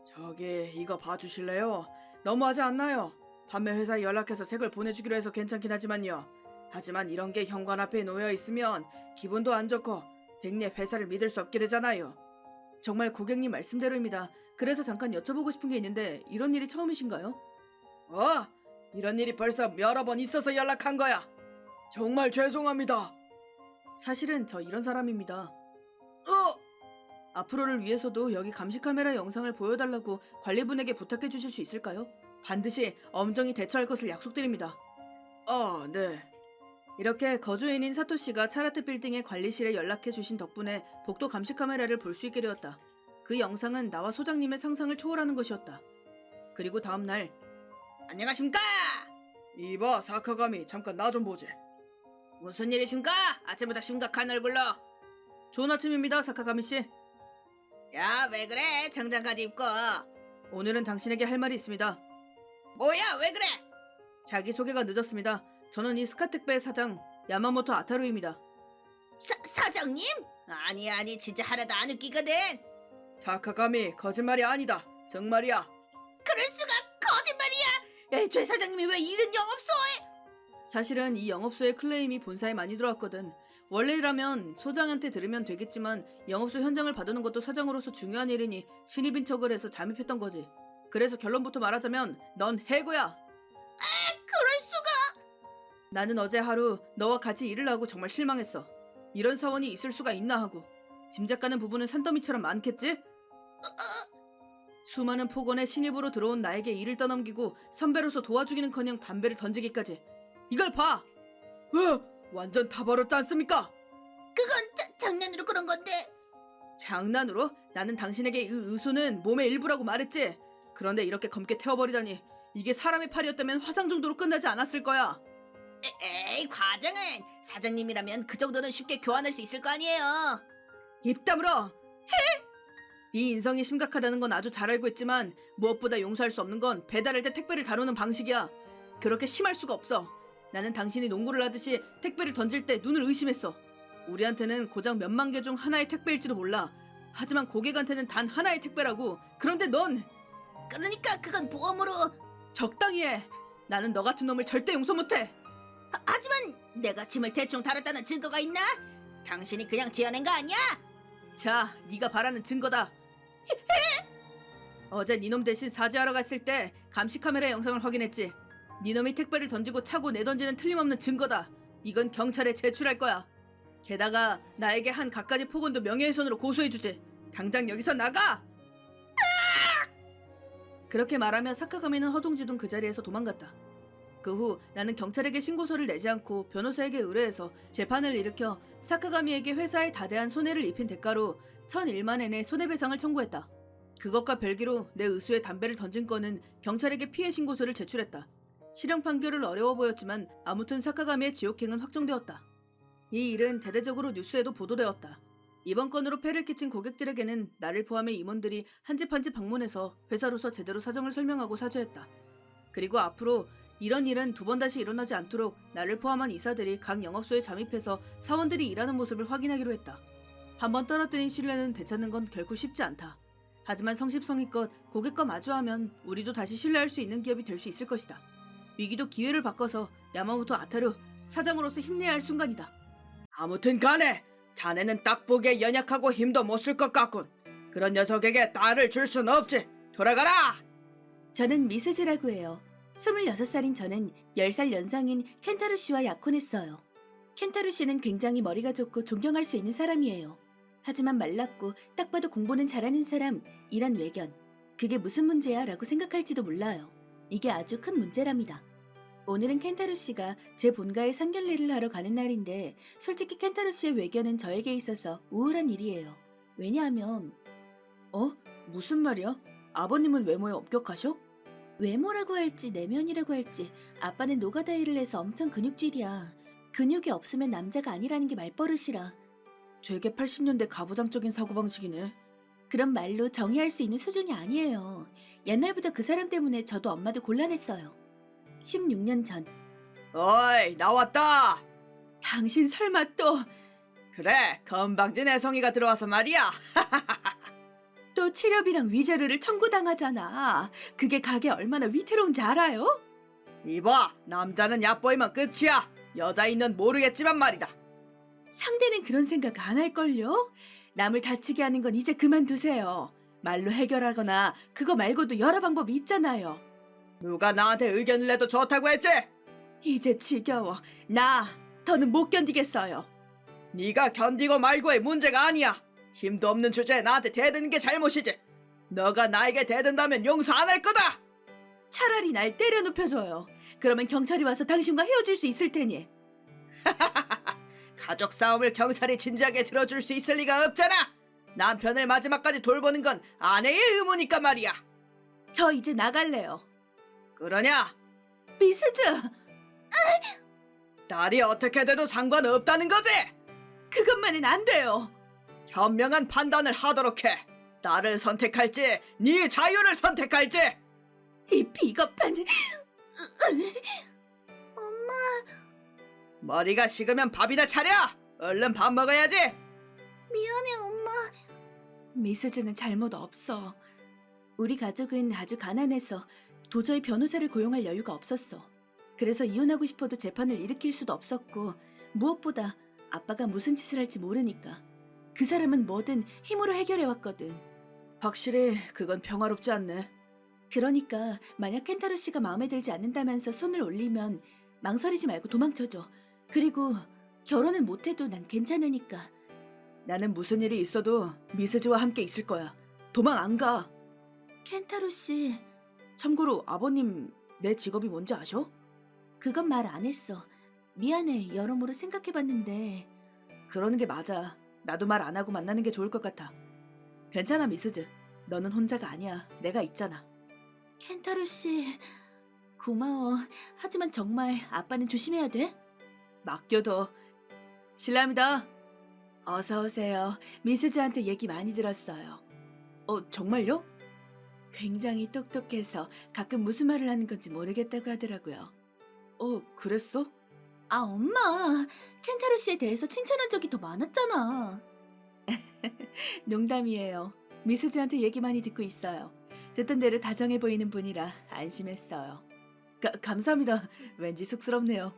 저기 이거 봐주실래요? 너무하지 않나요? 판매 회사에 연락해서 색을 보내주기로 해서 괜찮긴 하지만요. 하지만 이런 게 현관 앞에 놓여 있으면 기분도 안 좋고 댁내 회사를 믿을 수 없게 되잖아요. 정말 고객님 말씀대로입니다. 그래서 잠깐 여쭤보고 싶은 게 있는데 이런 일이 처음이신가요? 이런 일이 벌써 여러 번 있어서 연락한 거야. 정말 죄송합니다. 사실은 저 이런 사람입니다. 앞으로를 위해서도 여기 감시카메라 영상을 보여달라고 관리분에게 부탁해 주실 수 있을까요? 반드시 엄정히 대처할 것을 약속드립니다. 네. 이렇게 거주인인 사토씨가 차라트 빌딩의 관리실에 연락해 주신 덕분에 복도 감시 카메라를 볼 수 있게 되었다. 그 영상은 나와 소장님의 상상을 초월하는 것이었다. 그리고 다음 날
안녕하십니까?
이봐 사카가미 잠깐 나 좀 보지.
무슨 일이십니까? 아침부터 심각한 얼굴로.
좋은 아침입니다 사카가미씨.
야, 왜 그래? 정장까지 입고.
오늘은 당신에게 할 말이 있습니다.
뭐야, 왜 그래?
자기소개가 늦었습니다. 저는 이 스카택배의 사장 야마모토 아타루입니다.
사장님? 아니 진짜 하나도 안 웃기거든.
사카가미 거짓말이 아니다. 정말이야.
그럴 수가. 거짓말이야. 애초에 사장님이 왜 이런 영업소에.
사실은 이 영업소의 클레임이 본사에 많이 들어왔거든. 원래라면 소장한테 들으면 되겠지만 영업소 현장을 봐두는 것도 사장으로서 중요한 일이니 신입인 척을 해서 잠입했던 거지. 그래서 결론부터 말하자면 넌 해고야.
그럴 수가.
나는 어제 하루 너와 같이 일을 하고 정말 실망했어. 이런 사원이 있을 수가 있나 하고. 짐작 가는 부분은 산더미처럼 많겠지? 수많은 폭언에 신입으로 들어온 나에게 일을 떠넘기고 선배로서 도와주기는커녕 담배를 던지기까지. 이걸 봐! 완전 타버렸지 않습니까?
그건 장난으로 그런 건데.
장난으로? 나는 당신에게 이 의수는 몸의 일부라고 말했지. 그런데 이렇게 검게 태워버리다니. 이게 사람의 팔이었다면 화상 정도로 끝나지 않았을 거야.
에이, 과장은 사장님이라면 그 정도는 쉽게 교환할 수 있을 거 아니에요.
입 다물어! 네 인성이 심각하다는 건 아주 잘 알고 있지만 무엇보다 용서할 수 없는 건 배달할 때 택배를 다루는 방식이야. 그렇게 심할 수가 없어. 나는 당신이 농구를 하듯이 택배를 던질 때 눈을 의심했어. 우리한테는 고작 몇만 개 중 하나의 택배일지도 몰라. 하지만 고객한테는 단 하나의 택배라고. 그런데 넌
그러니까 그건 보험으로.
적당히 해. 나는 너 같은 놈을 절대 용서 못해.
하지만 내가 짐을 대충 다뤘다는 증거가 있나? 당신이 그냥 지어낸 거 아니야?
자, 네가 바라는 증거다. 어제 니놈 대신 사죄하러 갔을 때 감시 카메라 영상을 확인했지. 니놈이 택배를 던지고 차고 내던지는 틀림없는 증거다. 이건 경찰에 제출할 거야. 게다가 나에게 한 갖가지 폭언도 명예훼손으로 고소해주지. 당장 여기서 나가! 그렇게 말하며 사카가미는 허둥지둥 그 자리에서 도망갔다. 그 후 나는 경찰에게 신고서를 내지 않고 변호사에게 의뢰해서 재판을 일으켜 사카가미에게 회사에 다대한 손해를 입힌 대가로 1001만 엔의 손해배상을 청구했다. 그것과 별개로 내 의수에 담배를 던진 건은 경찰에게 피해 신고서를 제출했다. 실형 판결은 어려워 보였지만 아무튼 사카가미의 지옥행은 확정되었다. 이 일은 대대적으로 뉴스에도 보도되었다. 이번 건으로 폐를 끼친 고객들에게는 나를 포함해 임원들이 한 집 한 집 방문해서 회사로서 제대로 사정을 설명하고 사죄했다. 그리고 앞으로 이런 일은 두 번 다시 일어나지 않도록 나를 포함한 이사들이 각 영업소에 잠입해서 사원들이 일하는 모습을 확인하기로 했다. 한번 떨어뜨린 신뢰는 되찾는 건 결코 쉽지 않다. 하지만 성십성의껏 고객과 마주하면 우리도 다시 신뢰할 수 있는 기업이 될 수 있을 것이다. 위기도 기회를 바꿔서 야마모토 아타루 사장으로서 힘내야 할 순간이다. 아무튼 간에 자네는 딱 보기에 연약하고 힘도 못 쓸 것 같군. 그런 녀석에게 딸을 줄 순 없지. 돌아가라!
저는 미스즈라고 해요. 26살인 저는 10살 연상인 켄타로 씨와 약혼했어요. 켄타로 씨는 굉장히 머리가 좋고 존경할 수 있는 사람이에요. 하지만 말랐고 딱 봐도 공부는 잘하는 사람, 이란 외견. 그게 무슨 문제야 라고 생각할지도 몰라요. 이게 아주 큰 문제랍니다. 오늘은 켄타로 씨가 제 본가에 상견례를 하러 가는 날인데 솔직히 켄타로 씨의 외견은 저에게 있어서 우울한 일이에요. 왜냐하면 무슨 말이야? 아버님은 외모에 엄격하셔? 외모라고 할지 내면이라고 할지 아빠는 노가다 일을 해서 엄청 근육질이야. 근육이 없으면 남자가 아니라는 게 말버릇이라.
되게 80년대 가부장적인 사고방식이네.
그런 말로 정의할 수 있는 수준이 아니에요. 옛날부터 그 사람 때문에 저도 엄마도 곤란했어요. 16년 전.
어이, 나왔다!
당신 설마 또
그래, 건방진 애송이가 들어와서 말이야.
또 치료비랑 위자료를 청구당하잖아. 그게 가게 얼마나 위태로운지 알아요?
이봐, 남자는 얕보이면 끝이야. 여자인은 모르겠지만 말이다.
상대는 그런 생각 안 할걸요? 남을 다치게 하는 건 이제 그만두세요. 말로 해결하거나 그거 말고도 여러 방법이 있잖아요.
누가 나한테 의견을 내도 좋다고 했지?
이제 지겨워. 더는 못 견디겠어요.
네가 견디고 말고의 문제가 아니야. 힘도 없는 주제에 나한테 대드는 게 잘못이지. 너가 나에게 대든다면 용서 안 할 거다.
차라리 날 때려 눕혀줘요. 그러면 경찰이 와서 당신과 헤어질 수 있을 테니.
가족 싸움을 경찰이 진지하게 들어줄 수 있을 리가 없잖아. 남편을 마지막까지 돌보는 건 아내의 의무니까 말이야.
저 이제 나갈래요.
그러냐?
미스즈!
딸이 어떻게 돼도 상관없다는 거지?
그것만은 안 돼요.
현명한 판단을 하도록 해. 딸을 선택할지 네 자유를 선택할지.
이 비겁한...
엄마,
머리가 식으면 밥이나 차려. 얼른 밥 먹어야지.
미안해, 엄마.
미스즈는 잘못 없어. 우리 가족은 아주 가난해서 도저히 변호사를 고용할 여유가 없었어. 그래서 이혼하고 싶어도 재판을 일으킬 수도 없었고 무엇보다 아빠가 무슨 짓을 할지 모르니까 그 사람은 뭐든 힘으로 해결해왔거든.
확실히 그건 평화롭지 않네.
그러니까 만약 켄타로 씨가 마음에 들지 않는다면서 손을 올리면 망설이지 말고 도망쳐줘. 그리고 결혼은 못해도 난 괜찮으니까.
나는 무슨 일이 있어도 미스즈와 함께 있을 거야. 도망 안 가.
켄타로 씨,
참고로 아버님 내 직업이 뭔지 아셔?
그건 말 안 했어. 미안해, 여러모로 생각해봤는데.
그러는 게 맞아. 나도 말 안 하고 만나는 게 좋을 것 같아. 괜찮아, 미스즈. 너는 혼자가 아니야. 내가 있잖아.
켄타로 씨, 고마워. 하지만 정말 아빠는 조심해야 돼.
맡겨둬. 실례합니다.
어서 오세요. 미스즈한테 얘기 많이 들었어요.
정말요?
굉장히 똑똑해서 가끔 무슨 말을 하는 건지 모르겠다고 하더라고요.
그랬어?
아, 엄마. 켄타로 씨에 대해서 칭찬한 적이 더 많았잖아. 농담이에요. 미스즈한테 얘기 많이 듣고 있어요. 듣던 대로 다정해 보이는 분이라 안심했어요. 감사합니다. 왠지 쑥스럽네요.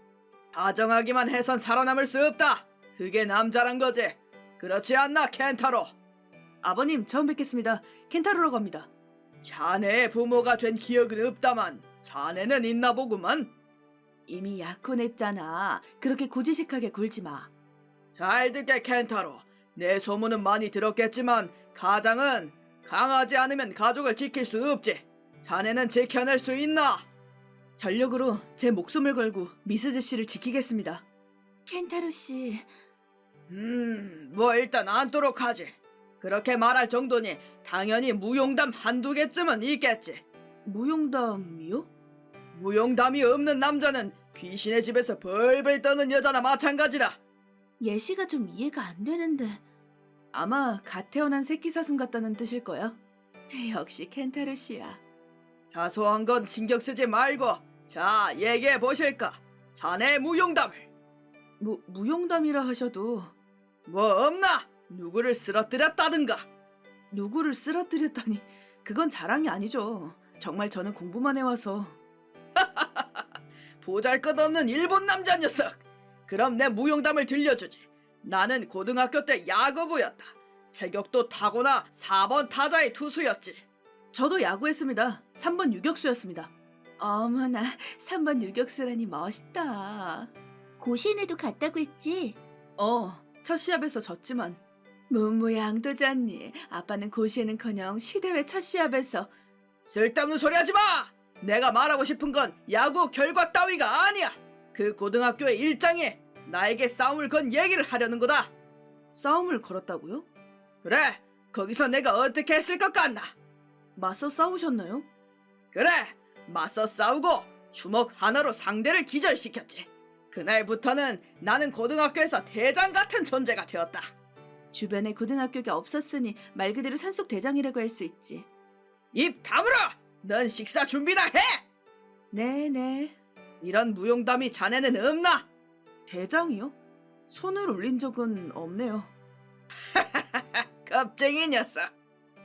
다정하기만 해선 살아남을 수 없다. 그게 남자란 거지. 그렇지 않나, 켄타로? 아버님, 처음 뵙겠습니다. 켄타로라고 합니다. 자네의 부모가 된 기억은 없다만 자네는 있나 보구만.
이미 약혼했잖아. 그렇게 고지식하게 굴지 마.
잘 듣게, 켄타로. 내 소문은 많이 들었겠지만 가장은 강하지 않으면 가족을 지킬 수 없지. 자네는 지켜낼 수 있나? 전력으로 제 목숨을 걸고 미스즈 씨를 지키겠습니다.
켄타로 씨,
뭐 일단 앉도록 하지. 그렇게 말할 정도니 당연히 무용담 한두 개쯤은 있겠지.
무용담이요?
무용담이 없는 남자는 귀신의 집에서 벌벌 떠는 여자나 마찬가지다.
예시가 좀 이해가 안 되는데. 아마 갓 태어난 새끼 사슴 같다는 뜻일 거야. 역시 켄타로 씨야.
사소한 건 신경 쓰지 말고 자, 얘기해 보실까? 자네 무용담을. 무용담이라 하셔도 뭐 없나? 누구를 쓰러뜨렸다든가. 누구를 쓰러뜨렸다니, 그건 자랑이 아니죠. 정말 저는 공부만 해와서. 보잘것없는 일본 남자 녀석. 그럼 내 무용담을 들려주지. 나는 고등학교 때 야구부였다. 체격도 타고나 4번 타자의 투수였지. 저도 야구했습니다. 3번 유격수였습니다. 어머나, 3번 유격수라니 멋있다.
고시인에도 갔다고 했지? 첫 시합에서 졌지만. 문무양도잖니. 아빠는 고시에는커녕 시대회 첫 시합에서. 쓸데없는 소리 하지 마! 내가 말하고 싶은 건 야구 결과 따위가 아니야. 그 고등학교의 일장에 나에게 싸움을 건 얘기를 하려는 거다. 싸움을 걸었다고요? 그래, 거기서 내가 어떻게 했을 것 같나? 맞서 싸우셨나요? 그래, 맞서 싸우고 주먹 하나로 상대를 기절시켰지. 그날부터는 나는 고등학교에서 대장 같은 존재가 되었다. 주변에 고등학교가 없었으니 말 그대로 산속 대장이라고 할 수 있지. 입 다물어! 넌 식사 준비나 해! 네네. 이런 무용담이 자네는 없나? 대장이요? 손을 올린 적은 없네요. 겁쟁이 녀석.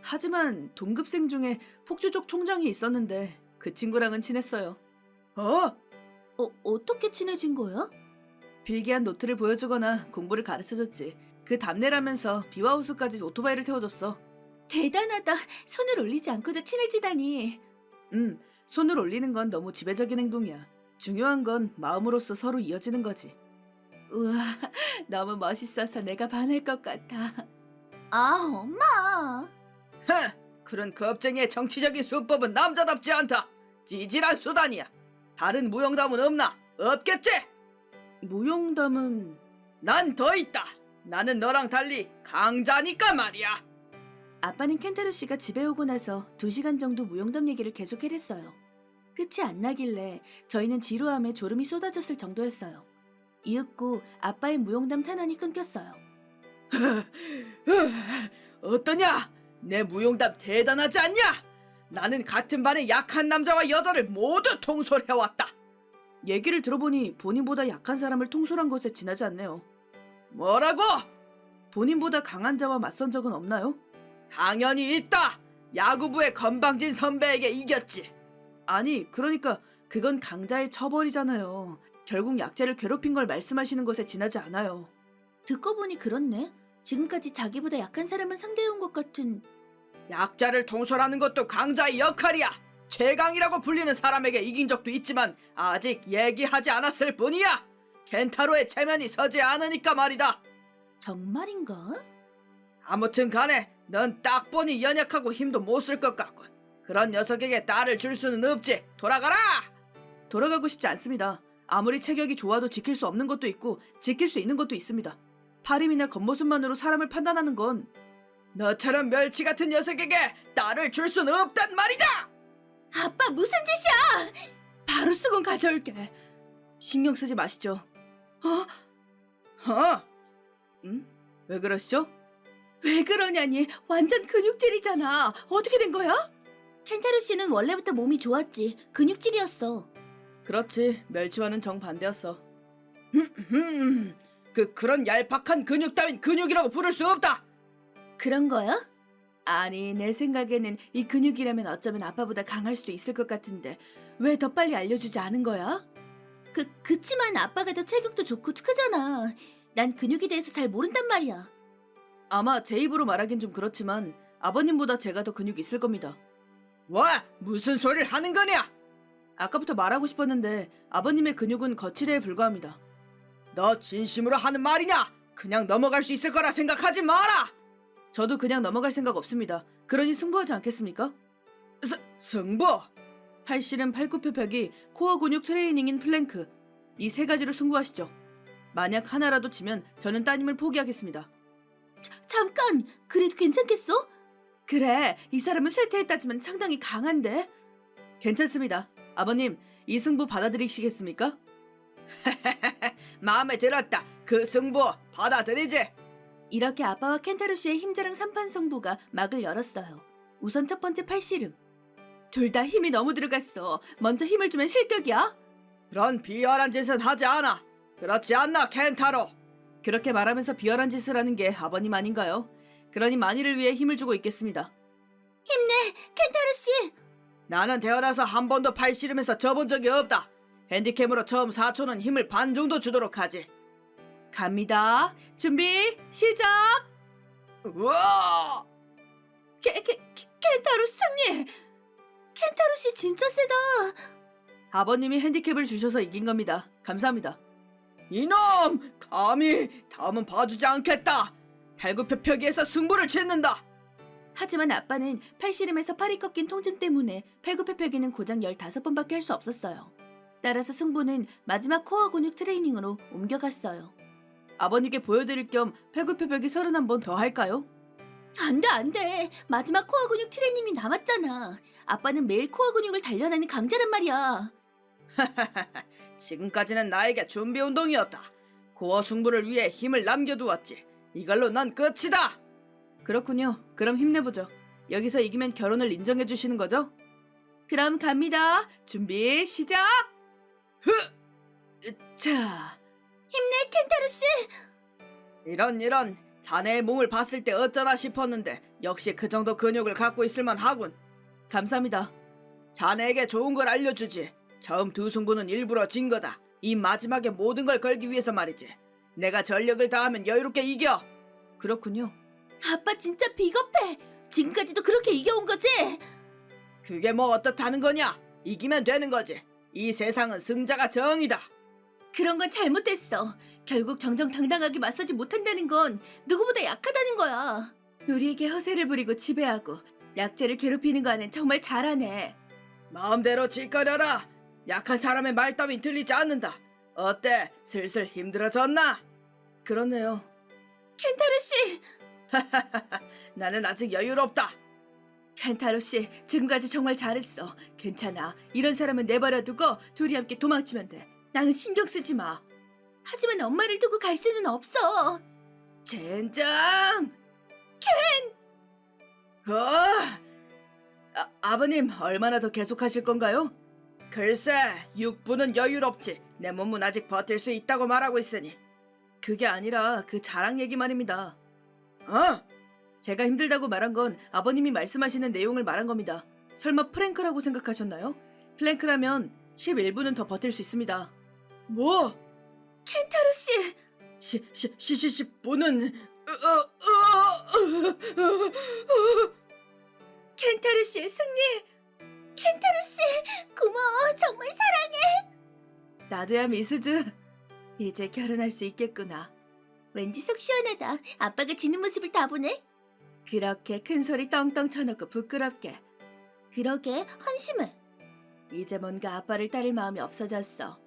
하지만 동급생 중에 폭주족 총장이 있었는데 그 친구랑은 친했어요. 어떻게 친해진 거야?
필기한 노트를 보여주거나 공부를 가르쳐줬지. 그 답례라면서 비와 호수까지 오토바이를 태워줬어.
대단하다. 손을 올리지 않고도 친해지다니.
손을 올리는 건 너무 지배적인 행동이야. 중요한 건 마음으로서 서로 이어지는 거지.
우와, 너무 멋있어서 내가 반할 것 같아.
아, 엄마.
그런 겁쟁이의 정치적인 수법은 남자답지 않다. 찌질한 수단이야. 다른 무용담은 없나? 없겠지? 무용담은... 난 더 있다. 나는 너랑 달리 강자니까 말이야.
아빠는 켄타로 씨가 집에 오고 나서 2시간 정도 무용담 얘기를 계속 해댔어요. 끝이 안 나길래 저희는 지루함에 졸음이 쏟아졌을 정도였어요. 이윽고 아빠의 무용담 탄환이 끊겼어요.
어떠냐? 내 무용담 대단하지 않냐? 나는 같은 반의 약한 남자와 여자를 모두 통솔해왔다. 얘기를 들어보니 본인보다 약한 사람을 통솔한 것에 지나지 않네요. 뭐라고? 본인보다 강한 자와 맞선 적은 없나요? 당연히 있다. 야구부의 건방진 선배에게 이겼지. 아니, 그러니까 그건 강자의 처벌이잖아요. 결국 약자를 괴롭힌 걸 말씀하시는 것에 지나지 않아요.
듣고 보니 그렇네. 지금까지 자기보다 약한 사람만 상대해온 것 같은...
약자를 통솔하는 것도 강자의 역할이야. 최강이라고 불리는 사람에게 이긴 적도 있지만 아직 얘기하지 않았을 뿐이야. 켄타로의 체면이 서지 않으니까 말이다.
정말인가?
아무튼 간에 넌 딱 보니 연약하고 힘도 못 쓸 것 같군. 그런 녀석에게 딸을 줄 수는 없지. 돌아가라! 돌아가고 싶지 않습니다. 아무리 체격이 좋아도 지킬 수 없는 것도 있고 지킬 수 있는 것도 있습니다. 팔힘이나 겉모습만으로 사람을 판단하는 건 너처럼 멸치 같은 녀석에게 딸을 줄 수는 없단 말이다!
아빠, 무슨 짓이야!
바로 수건 가져올게. 신경 쓰지 마시죠. 응? 왜 그러시죠?
왜 그러냐니. 완전 근육질이잖아. 어떻게 된 거야? 켄타로 씨는 원래부터 몸이 좋았지. 근육질이었어.
그렇지. 멸치와는 정반대였어. 그런 얄팍한 근육 따윈 근육이라고 부를 수 없다.
그런 거야? 아니, 내 생각에는 이 근육이라면 어쩌면 아빠보다 강할 수도 있을 것 같은데 왜 더 빨리 알려주지 않은 거야? 그치만 아빠가 더 체격도 좋고 크잖아. 난 근육에 대해서 잘 모른단 말이야.
아마 제 입으로 말하긴 좀 그렇지만 아버님보다 제가 더 근육이 있을 겁니다. 와, 무슨 소리를 하는 거냐? 아까부터 말하고 싶었는데 아버님의 근육은 거칠애에 불과합니다. 너 진심으로 하는 말이냐? 그냥 넘어갈 수 있을 거라 생각하지 마라! 저도 그냥 넘어갈 생각 없습니다. 그러니 승부하지 않겠습니까? 승부? 팔씨름, 팔굽혀펴기, 코어 근육 트레이닝인 플랭크, 이 세 가지로 승부하시죠. 만약 하나라도 지면 저는 따님을 포기하겠습니다.
잠깐! 그래도 괜찮겠어? 그래, 이 사람은 쇠퇴했다지만 상당히 강한데?
괜찮습니다. 아버님, 이 승부 받아들이시겠습니까? 마음에 들었다. 그 승부 받아들이지.
이렇게 아빠와 켄타로 씨의 힘자랑 3판 승부가 막을 열었어요. 우선 첫 번째 팔씨름. 둘 다 힘이 너무 들어갔어. 먼저 힘을 주면 실격이야?
그런 비열한 짓은 하지 않아. 그렇지 않나, 켄타로? 그렇게 말하면서 비열한 짓을 하는 게 아버님 아닌가요? 그러니 만일을 위해 힘을 주고 있겠습니다.
켄타로 씨!
나는 태어나서 한 번도 팔씨름에서 져본 적이 없다. 핸디캠으로 처음 4초는 힘을 반 정도 주도록 하지.
갑니다. 준비, 시작!
우와!
켄타로 승리! 켄타로 씨 진짜 세다.
아버님이 핸디캡을 주셔서 이긴 겁니다. 감사합니다. 이놈! 감히 다음은 봐주지 않겠다. 팔굽혀펴기에서 승부를 짓는다.
하지만 아빠는 팔씨름에서 팔이 꺾인 통증 때문에 팔굽혀펴기는 고작 15번밖에 할 수 없었어요. 따라서 승부는 마지막 코어 근육 트레이닝으로 옮겨갔어요.
아버님께 보여드릴 겸 팔굽혀펴기 31번 더 할까요?
안 돼. 마지막 코어 근육 트레이닝이 남았잖아. 아빠는 매일 코어 근육을 단련하는 강자란 말이야.
지금까지는 나에게 준비 운동이었다. 코어 승부를 위해 힘을 남겨두었지. 이걸로 난 끝이다. 그렇군요. 그럼 힘내보죠. 여기서 이기면 결혼을 인정해 주시는 거죠?
그럼 갑니다. 준비 시작.
자,
힘내 켄타로 씨.
이런 자네의 몸을 봤을 때 어쩌나 싶었는데 역시 그 정도 근육을 갖고 있을만 하군. 감사합니다. 자네에게 좋은 걸 알려주지. 처음 두 승부는 일부러 진 거다. 이 마지막에 모든 걸 걸기 위해서 말이지. 내가 전력을 다하면 여유롭게 이겨. 그렇군요.
아빠 진짜 비겁해. 지금까지도 그렇게 이겨온 거지?
그게 뭐 어떻다는 거냐? 이기면 되는 거지. 이 세상은 승자가 정이다.
그런 건 잘못됐어. 결국 정정당당하게 맞서지 못한다는 건 누구보다 약하다는 거야. 우리에게 허세를 부리고 지배하고 약자를 괴롭히는 거는 정말 잘하네.
마음대로 짓거려라. 약한 사람의 말 따윈 들리지 않는다. 어때? 슬슬 힘들어졌나? 그렇네요.
켄타로 씨!
나는 아직 여유롭다.
켄타로 씨, 지금까지 정말 잘했어. 괜찮아. 이런 사람은 내버려두고 둘이 함께 도망치면 돼. 나는 신경 쓰지 마. 하지만 엄마를 두고 갈 수는 없어.
젠장! 아버님, 얼마나 더 계속하실 건가요? 글쎄, 6분은 여유롭지. 내 몸은 아직 버틸 수 있다고 말하고 있으니. 그게 아니라 그 자랑 얘기 말입니다. 제가 힘들다고 말한 건 아버님이 말씀하시는 내용을 말한 겁니다. 설마 프랭크라고 생각하셨나요? 플랭크라면 11분은 더 버틸 수 있습니다. 뭐?
켄타로 씨!
10분은...
켄타로 씨의 승리! 켄타로 씨! 고마워. 정말 사랑해.
나도야, 미스즈. 이제 결혼할 수 있겠구나.
왠지 속 시원하다. 아빠가 지는 모습을 다 보네.
그렇게 큰 소리 떵떵 쳐놓고 부끄럽게.
그러게 한심해.
이제 뭔가 아빠를 따를 마음이 없어졌어.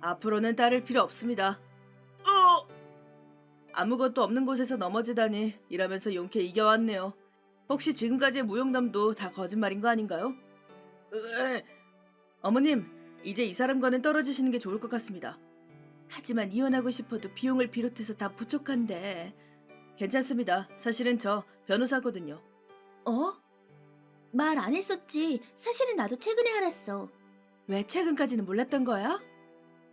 앞으로는 따를 필요 없습니다. 아무것도 없는 곳에서 넘어지다니 이러면서 용케 이겨왔네요. 혹시 지금까지의 무용담도 다 거짓말인 거 아닌가요? 어머님, 이제 이 사람과는 떨어지시는 게 좋을 것 같습니다. 하지만 이혼하고 싶어도 비용을 비롯해서 다 부족한데. 괜찮습니다. 사실은 저 변호사거든요.
어? 말 안 했었지. 사실은 나도 최근에 알았어.
왜 최근까지는 몰랐던 거야?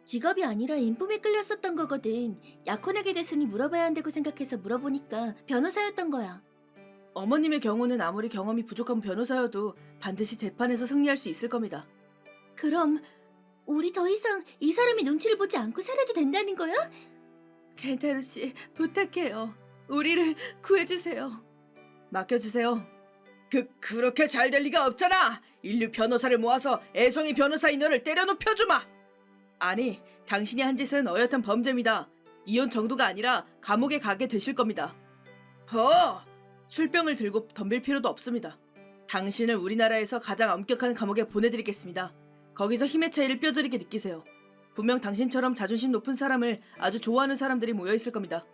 직업이 아니라 인품에 끌렸었던 거거든. 약혼하게 됐으니 물어봐야 한다고 생각해서 물어보니까 변호사였던 거야.
어머님의 경우는 아무리 경험이 부족한 변호사여도 반드시 재판에서 승리할 수 있을 겁니다.
그럼 우리 더 이상 이 사람의 눈치를 보지 않고 살아도 된다는 거야?
켄타로 씨, 부탁해요. 우리를 구해주세요. 맡겨주세요. 그렇게 잘 될 리가 없잖아. 인류 변호사를 모아서 애송이 변호사인 너를 때려 눕혀주마. 아니, 당신이 한 짓은 어엿한 범죄입니다. 이혼 정도가 아니라 감옥에 가게 되실 겁니다. 술병을 들고 덤빌 필요도 없습니다. 당신을 우리나라에서 가장 엄격한 감옥에 보내드리겠습니다. 거기서 힘의 차이를 뼈저리게 느끼세요. 분명 당신처럼 자존심 높은 사람을 아주 좋아하는 사람들이 모여있을 겁니다.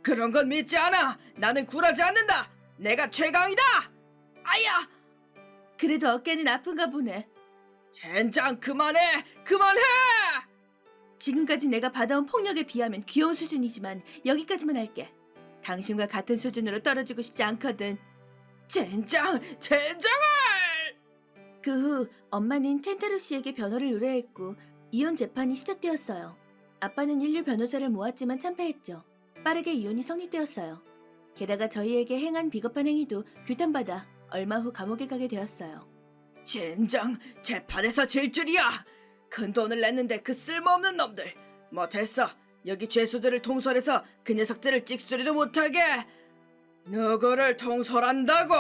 그런 건 믿지 않아. 나는 굴하지 않는다. 내가 최강이다. 아야!
그래도 어깨는 아픈가 보네.
젠장 그만해!
지금까지 내가 받아온 폭력에 비하면 귀여운 수준이지만 여기까지만 할게. 당신과 같은 수준으로 떨어지고 싶지 않거든.
젠장을!
그 후 엄마는 켄타로 씨에게 변호를 의뢰했고 이혼 재판이 시작되었어요. 아빠는 인류 변호사를 모았지만 참패했죠. 빠르게 이혼이 성립되었어요. 게다가 저희에게 행한 비겁한 행위도 규탄받아 얼마 후 감옥에 가게 되었어요.
젠장, 재판에서 질 줄이야. 큰 돈을 냈는데 그 쓸모없는 놈들. 뭐 됐어. 여기 죄수들을 통솔해서 그 녀석들을 찍소리도 못하게. 누구를 통솔한다고?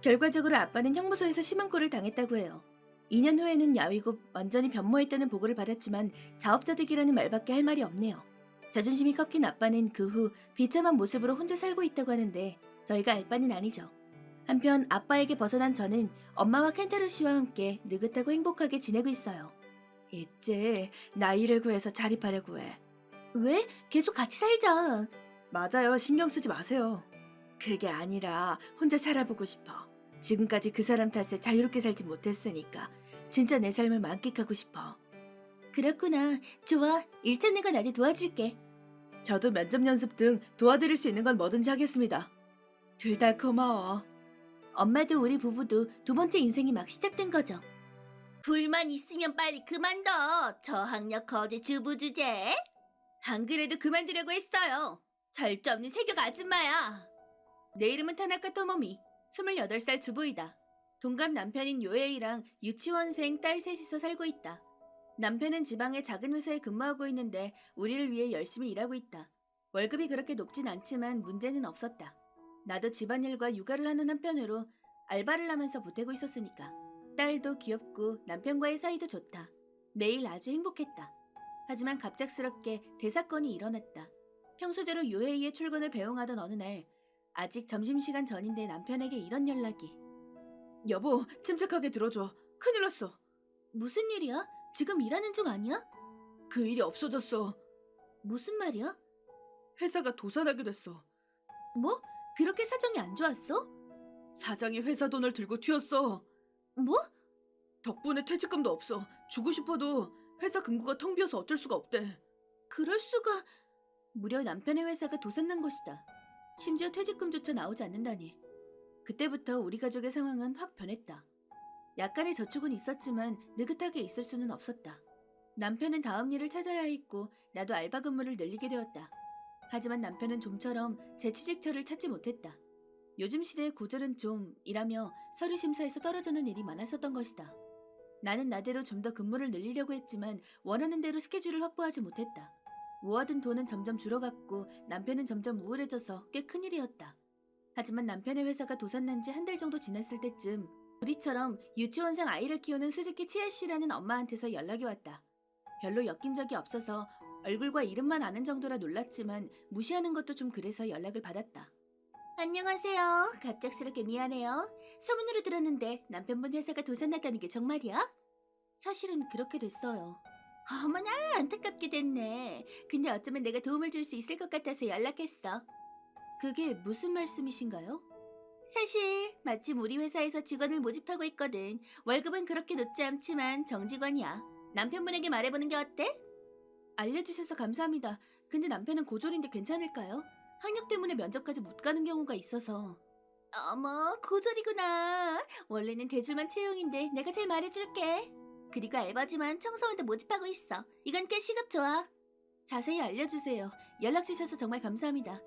결과적으로 아빠는 형무소에서 심한 꼴을 당했다고 해요. 2년 후에는 야위고 완전히 변모했다는 보고를 받았지만 자업자득이라는 말밖에 할 말이 없네요. 자존심이 꺾인 아빠는 그 후 비참한 모습으로 혼자 살고 있다고 하는데 저희가 알 바는 아니죠. 한편 아빠에게 벗어난 저는 엄마와 켄타로 씨와 함께 느긋하고 행복하게 지내고 있어요.
이제 나이를 구해서 자립하려고 해.
왜? 계속 같이 살자.
맞아요. 신경 쓰지 마세요. 그게 아니라 혼자 살아보고 싶어. 지금까지 그 사람 탓에 자유롭게 살지 못했으니까 진짜 내 삶을 만끽하고 싶어.
그렇구나. 좋아. 일 찾는 건 나도 도와줄게.
저도 면접 연습 등 도와드릴 수 있는 건 뭐든지 하겠습니다. 둘 다 고마워.
엄마도 우리 부부도 두 번째 인생이 막 시작된 거죠.
불만 있으면 빨리 그만둬. 저학력 거지 주부 주제.
안 그래도 그만두려고 했어요. 절제 없는 세격 아줌마야. 내 이름은 타나카 토모미. 28살 주부이다. 동갑 남편인 요에이랑 유치원생 딸 셋이서 살고 있다. 남편은 지방의 작은 회사에 근무하고 있는데 우리를 위해 열심히 일하고 있다. 월급이 그렇게 높진 않지만 문제는 없었다. 나도 집안일과 육아를 하는 한편으로 알바를 하면서 보태고 있었으니까. 딸도 귀엽고 남편과의 사이도 좋다. 매일 아주 행복했다. 하지만 갑작스럽게 대사건이 일어났다. 평소대로 요에이의 출근을 배웅하던 어느 날 아직 점심시간 전인데 남편에게 이런 연락이.
여보, 침착하게 들어줘. 큰일 났어.
무슨 일이야? 지금 일하는 중 아니야?
그 일이 없어졌어.
무슨 말이야?
회사가 도산하게 됐어.
뭐? 그렇게 사정이 안 좋았어?
사장이 회사 돈을 들고 튀었어.
뭐?
덕분에 퇴직금도 없어. 주고 싶어도 회사 금고가 텅 비어서 어쩔 수가 없대.
그럴 수가. 무려 남편의 회사가 도산난 것이다. 심지어 퇴직금조차 나오지 않는다니. 그때부터 우리 가족의 상황은 확 변했다. 약간의 저축은 있었지만 느긋하게 있을 수는 없었다. 남편은 다음 일을 찾아야 했고 나도 알바 근무를 늘리게 되었다. 하지만 남편은 좀처럼 제 취직처를 찾지 못했다. 요즘 시대의 고졸은 좀 이라며 서류 심사에서 떨어지는 일이 많았었던 것이다. 나는 나대로 좀 더 근무를 늘리려고 했지만 원하는 대로 스케줄을 확보하지 못했다. 모아둔 돈은 점점 줄어갔고 남편은 점점 우울해져서 꽤 큰일이었다. 하지만 남편의 회사가 도산난 지 한 달 정도 지났을 때쯤 우리처럼 유치원생 아이를 키우는 스즈키 치아 씨라는 엄마한테서 연락이 왔다. 별로 엮인 적이 없어서 얼굴과 이름만 아는 정도라 놀랐지만 무시하는 것도 좀 그래서 연락을 받았다. 안녕하세요. 갑작스럽게 미안해요. 소문으로 들었는데 남편분 회사가 도산났다는 게 정말이야? 사실은 그렇게 됐어요. 어머나 안타깝게 됐네. 근데 어쩌면 내가 도움을 줄 수 있을 것 같아서 연락했어. 그게 무슨 말씀이신가요? 사실 마침 우리 회사에서 직원을 모집하고 있거든. 월급은 그렇게 높지 않지만 정직원이야. 남편분에게 말해보는 게 어때? 알려주셔서 감사합니다. 근데 남편은 고졸인데 괜찮을까요? 학력 때문에 면접까지 못 가는 경우가 있어서. 어머 고졸이구나. 원래는 대졸만 채용인데 내가 잘 말해줄게.
그리고 알바지만 청소원도 모집하고 있어. 이건 꽤 시급 좋아.
자세히 알려주세요. 연락 주셔서 정말 감사합니다.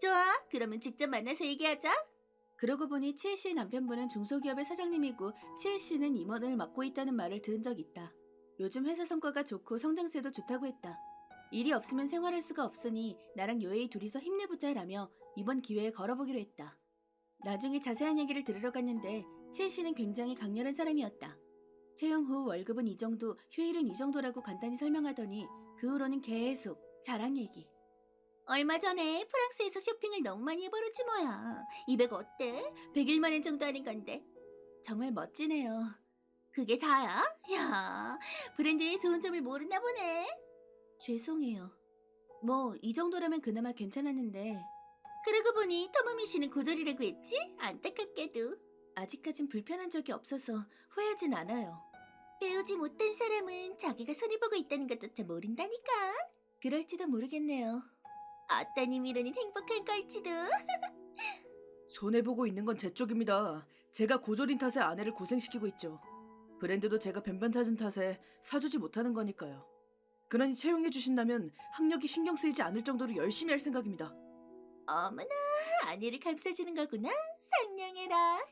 좋아. 그러면 직접 만나서 얘기하자.
그러고 보니 치혜 씨의 남편분은 중소기업의 사장님이고 치혜 씨는 임원을 맡고 있다는 말을 들은 적 있다. 요즘 회사 성과가 좋고 성장세도 좋다고 했다. 일이 없으면 생활할 수가 없으니 나랑 요에이 둘이서 힘내보자라며 이번 기회에 걸어보기로 했다. 나중에 자세한 얘기를 들으러 갔는데 치혜 씨는 굉장히 강렬한 사람이었다. 채용 후 월급은 이 정도, 휴일은 이 정도라고 간단히 설명하더니 그 후로는 계속 자랑 얘기.
얼마 전에 프랑스에서 쇼핑을 너무 많이 해버렸지 뭐야. 200 어때? 100일만 엔 정도 하는 건데.
정말 멋지네요.
그게 다야? 야, 브랜드의 좋은 점을 모르나 보네.
죄송해요. 뭐 이 정도라면 그나마 괜찮았는데
그러고 보니 토모미 씨는 고졸이라고 했지? 안타깝게도.
아직까진 불편한 적이 없어서 후회하진 않아요.
배우지 못한 사람은 자기가 손해보고 있다는 것조차 모른다니까.
그럴지도 모르겠네요.
어떤 의미로는 행복한 걸지도.
손해보고 있는 건 제 쪽입니다. 제가 고졸인 탓에 아내를 고생시키고 있죠. 브랜드도 제가 변변 탓은 탓에 사주지 못하는 거니까요. 그러니 채용해 주신다면 학력이 신경 쓰이지 않을 정도로 열심히 할 생각입니다.
어머나, 아내를 감싸주는 거구나. 상냥해라.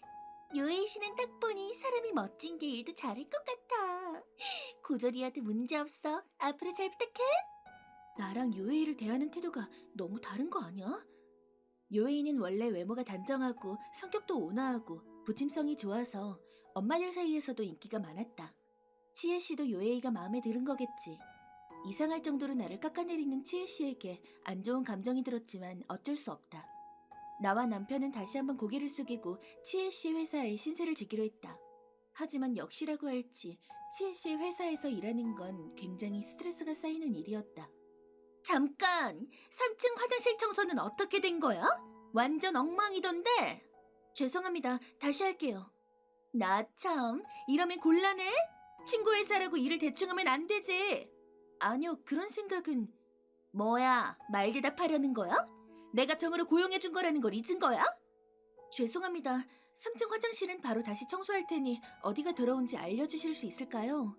요에이 씨는 딱 보니 사람이 멋진 게 일도 잘할 것 같아. 고졸이어도 문제없어. 앞으로 잘 부탁해.
나랑 요에이를 대하는 태도가 너무 다른 거 아니야? 요에이는 원래 외모가 단정하고 성격도 온화하고 부침성이 좋아서 엄마들 사이에서도 인기가 많았다. 치혜 씨도 요에이가 마음에 드는 거겠지. 이상할 정도로 나를 깎아내리는 치혜 씨에게 안 좋은 감정이 들었지만 어쩔 수 없다. 나와 남편은 다시 한번 고개를 숙이고 치혜 씨의 회사에 신세를 지기로 했다. 하지만 역시라고 할지 치혜 씨의 회사에서 일하는 건 굉장히 스트레스가 쌓이는 일이었다.
잠깐, 3층 화장실 청소는 어떻게 된 거야? 완전 엉망이던데.
죄송합니다. 다시 할게요.
나 참, 이러면 곤란해? 친구 회사라고 일을 대충 하면 안 되지.
아니요, 그런 생각은...
뭐야, 말 대답하려는 거야? 내가 정으로 고용해준 거라는 걸 잊은 거야?
죄송합니다. 3층 화장실은 바로 다시 청소할 테니 어디가 더러운지 알려주실 수 있을까요?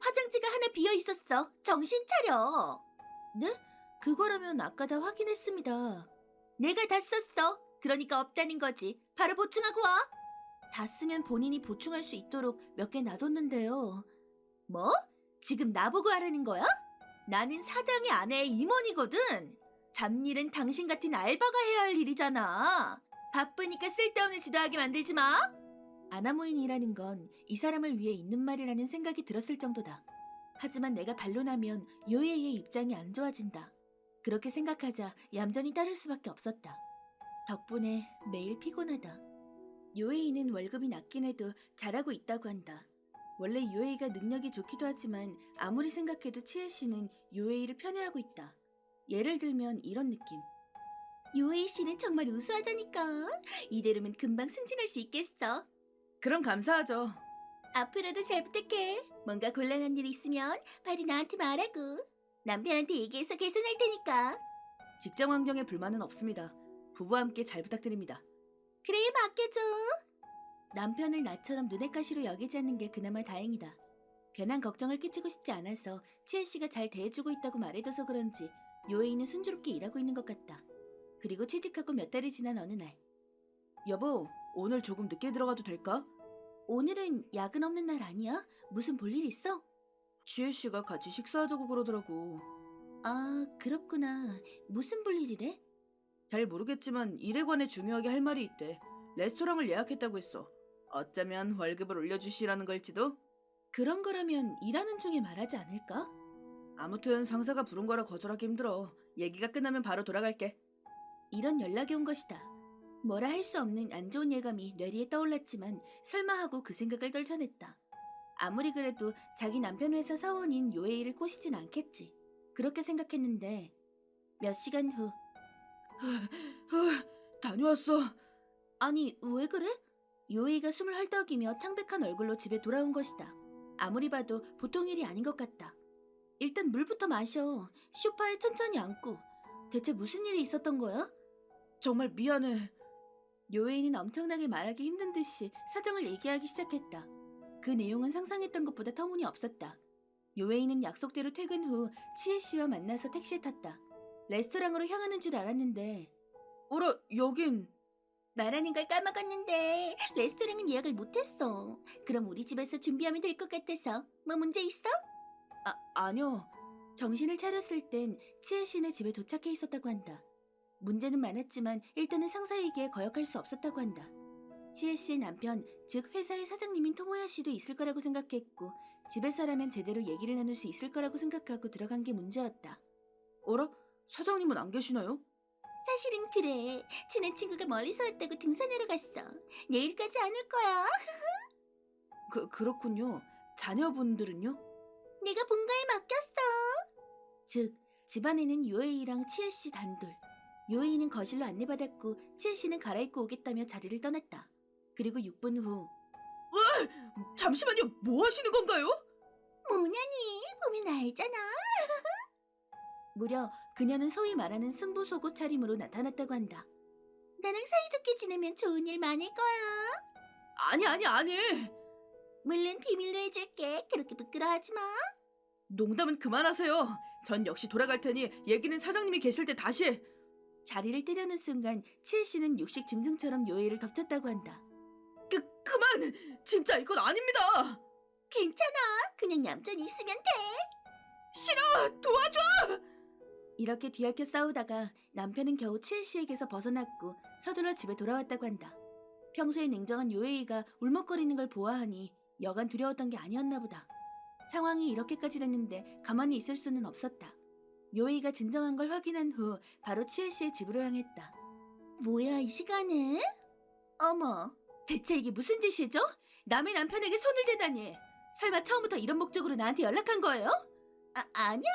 화장지가 하나 비어 있었어. 정신 차려.
네? 그거라면 아까 다 확인했습니다.
내가 다 썼어. 그러니까 없다는 거지. 바로 보충하고 와.
다 쓰면 본인이 보충할 수 있도록 몇 개 놔뒀는데요.
뭐? 지금 나보고 하라는 거야? 나는 사장의 아내의 임원이거든. 잡일은 당신 같은 알바가 해야 할 일이잖아. 바쁘니까 쓸데없는 지도하게 만들지 마.
아나무인이라는 건 이 사람을 위해 있는 말이라는 생각이 들었을 정도다. 하지만 내가 반론하면 요에이의 입장이 안 좋아진다. 그렇게 생각하자 얌전히 따를 수밖에 없었다. 덕분에 매일 피곤하다. 요에이는 월급이 낮긴 해도 잘하고 있다고 한다. 원래 요에이가 능력이 좋기도 하지만 아무리 생각해도 치혜 씨는 요에이를 편애하고 있다. 예를 들면 이런 느낌.
요에이 씨는 정말 우수하다니까. 이대로면 금방 승진할 수 있겠어.
그럼 감사하죠.
앞으로도 잘 부탁해. 뭔가 곤란한 일 있으면 빨리 나한테 말하고. 남편한테 얘기해서 개선할 테니까.
직장 환경에 불만은 없습니다. 부부와 함께 잘 부탁드립니다.
그래, 맡겨줘.
남편을 나처럼 눈엣 가시로 여기지 않는 게 그나마 다행이다. 괜한 걱정을 끼치고 싶지 않아서 치혜 씨가 잘 대해주고 있다고 말해둬서 그런지 요에이는 순조롭게 일하고 있는 것 같다. 그리고 취직하고 몇 달이 지난 어느 날.
여보, 오늘 조금 늦게 들어가도 될까?
오늘은 야근 없는 날 아니야? 무슨 볼일 있어?
지혜 씨가 같이 식사하자고 그러더라고.
아, 그렇구나. 무슨 볼일이래?
잘 모르겠지만 일에 관해 중요하게 할 말이 있대. 레스토랑을 예약했다고 했어. 어쩌면 월급을 올려주시라는 걸지도?
그런 거라면 일하는 중에 말하지 않을까?
아무튼 상사가 부른 거라 거절하기 힘들어. 얘기가 끝나면 바로 돌아갈게.
이런 연락이 온 것이다. 뭐라 할 수 없는 안 좋은 예감이 뇌리에 떠올랐지만 설마 하고 그 생각을 떨쳐냈다. 아무리 그래도 자기 남편 회사 사원인 요에이를 꼬시진 않겠지. 그렇게 생각했는데 몇 시간 후.
다녀왔어.
아니, 왜 그래? 요에이가 숨을 헐떡이며 창백한 얼굴로 집에 돌아온 것이다. 아무리 봐도 보통 일이 아닌 것 같다. 일단 물부터 마셔. 소파에 천천히 앉고. 대체 무슨 일이 있었던 거야?
정말 미안해.
요에이는 엄청나게 말하기 힘든 듯이 사정을 얘기하기 시작했다. 그 내용은 상상했던 것보다 터무니없었다. 요웨이는 약속대로 퇴근 후 치에 씨와 만나서 택시에 탔다. 레스토랑으로 향하는 줄 알았는데
어라, 여긴...
말하는 걸 까먹었는데 레스토랑은 예약을 못했어. 그럼 우리 집에서 준비하면 될 것 같아서. 뭐 문제 있어?
아니요. 정신을 차렸을 땐 치에 씨네 집에 도착해 있었다고 한다. 문제는 많았지만 일단은 상사에게 거역할 수 없었다고 한다. 치에 씨의 남편, 즉 회사의 사장님인 토모야 씨도 있을 거라고 생각했고 집에서라면 제대로 얘기를 나눌 수 있을 거라고 생각하고 들어간 게 문제였다.
어라? 사장님은 안 계시나요?
사실은 그래. 친한 친구가 멀리서 왔다고 등산하러 갔어. 내일까지 안 올 거야.
그렇군요. 자녀분들은요?
내가 본가에 맡겼어.
즉, 집안에는 요에이랑 치에 씨 단둘. 요에이는 거실로 안내받았고 치에 씨는 갈아입고 오겠다며 자리를 떠났다. 그리고 6분 후
잠시만요. 뭐 하시는 건가요?
뭐냐니? 보면 알잖아.
무려 그녀는 소위 말하는 승부속옷 차림으로 나타났다고 한다.
나랑 사이좋게 지내면 좋은 일 많을 거야.
아니.
물론 비밀로 해줄게. 그렇게 부끄러워하지 마.
농담은 그만하세요. 전 역시 돌아갈 테니 얘기는 사장님이 계실 때 다시...
자리를 뜨려는 순간 치에 씨는 육식 짐승처럼 요에이를 덮쳤다고 한다.
그만! 진짜 이건 아닙니다!
괜찮아. 그냥 얌전히 있으면 돼.
싫어! 도와줘!
이렇게 뒤엉켜 싸우다가 남편은 겨우 치에 씨에게서 벗어났고 서둘러 집에 돌아왔다고 한다. 평소에 냉정한 요에이가 울먹거리는 걸 보아하니 여간 두려웠던 게 아니었나 보다. 상황이 이렇게까지 됐는데 가만히 있을 수는 없었다. 요에이가 진정한 걸 확인한 후 바로 치에 씨의 집으로 향했다.
뭐야 이 시간에? 어머.
대체 이게 무슨 짓이죠? 남의 남편에게 손을 대다니. 설마 처음부터 이런 목적으로 나한테 연락한 거예요?
아니야.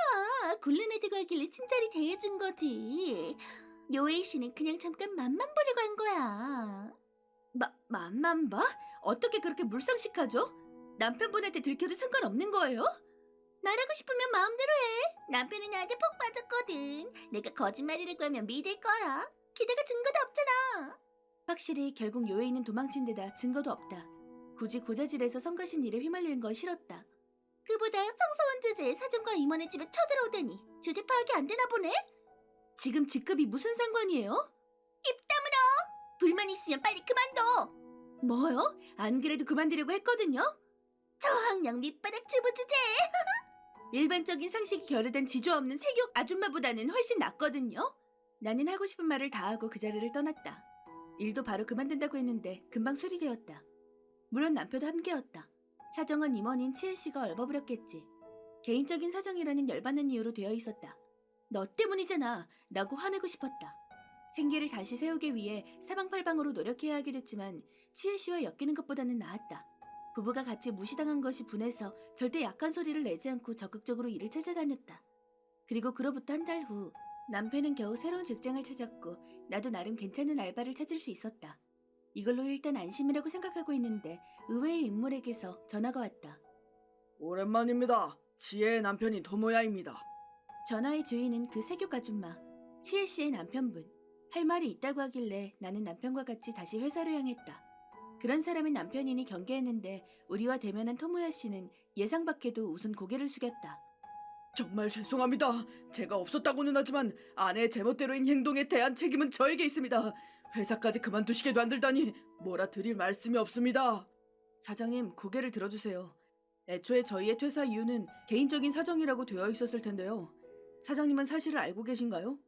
굴레네드가 하길래 친절히 대해준 거지. 요에이 씨는 그냥 잠깐 맘만 보려고 한 거야.
맘만 봐? 어떻게 그렇게 물상식하죠? 남편분한테 들켜도 상관없는 거예요?
말하고 싶으면 마음대로 해. 남편은 나한테 푹 빠졌거든. 내가 거짓말이라고 하면 믿을 거야. 기대가 증거도 없잖아.
확실히 결국 요에이는 도망친 데다 증거도 없다. 굳이 고자질에서 성가신 일에 휘말리는 건 싫었다.
그보다 청소원 주제에 사정과 임원의 집에 쳐들어오다니 주제 파악이 안 되나 보네.
지금 직급이 무슨 상관이에요?
입 다물어. 불만 있으면 빨리 그만둬.
뭐요? 안 그래도 그만두려고 했거든요?
저학년 밑바닥 주부 주제.
일반적인 상식이 결여된 지조 없는 세교 아줌마보다는 훨씬 낫거든요? 나는 하고 싶은 말을 다 하고 그 자리를 떠났다. 일도 바로 그만둔다고 했는데 금방 수리되었다. 물론 남편도 함께였다. 사정은 임원인 치에 씨가 얼버무렸겠지. 개인적인 사정이라는 열받는 이유로 되어 있었다. 너 때문이잖아 라고 화내고 싶었다. 생계를 다시 세우기 위해 사방팔방으로 노력해야 하게 됐지만 치에 씨와 엮이는 것보다는 나았다. 부부가 같이 무시당한 것이 분해서 절대 약한 소리를 내지 않고 적극적으로 일을 찾아다녔다. 그리고 그로부터 한 달 후 남편은 겨우 새로운 직장을 찾았고 나도 나름 괜찮은 알바를 찾을 수 있었다. 이걸로 일단 안심이라고 생각하고 있는데 의외의 인물에게서 전화가 왔다.
오랜만입니다. 지혜의 남편인 토모야입니다.
전화의 주인은 그 세교 아줌마, 치에 씨의 남편분. 할 말이 있다고 하길래 나는 남편과 같이 다시 회사로 향했다. 그런 사람의 남편이니 경계했는데 우리와 대면한 토모야 씨는 예상 밖에도 우선 고개를 숙였다.
정말 죄송합니다. 제가 없었다고는 하지만 아내의 제멋대로인 행동에 대한 책임은 저에게 있습니다. 회사까지 그만두시게 만들다니 뭐라 드릴 말씀이 없습니다. 사장님, 고개를 들어주세요. 애초에 저희의 퇴사 이유는 개인적인 사정이라고 되어 있었을 텐데요. 사장님은 사실을 알고 계신가요?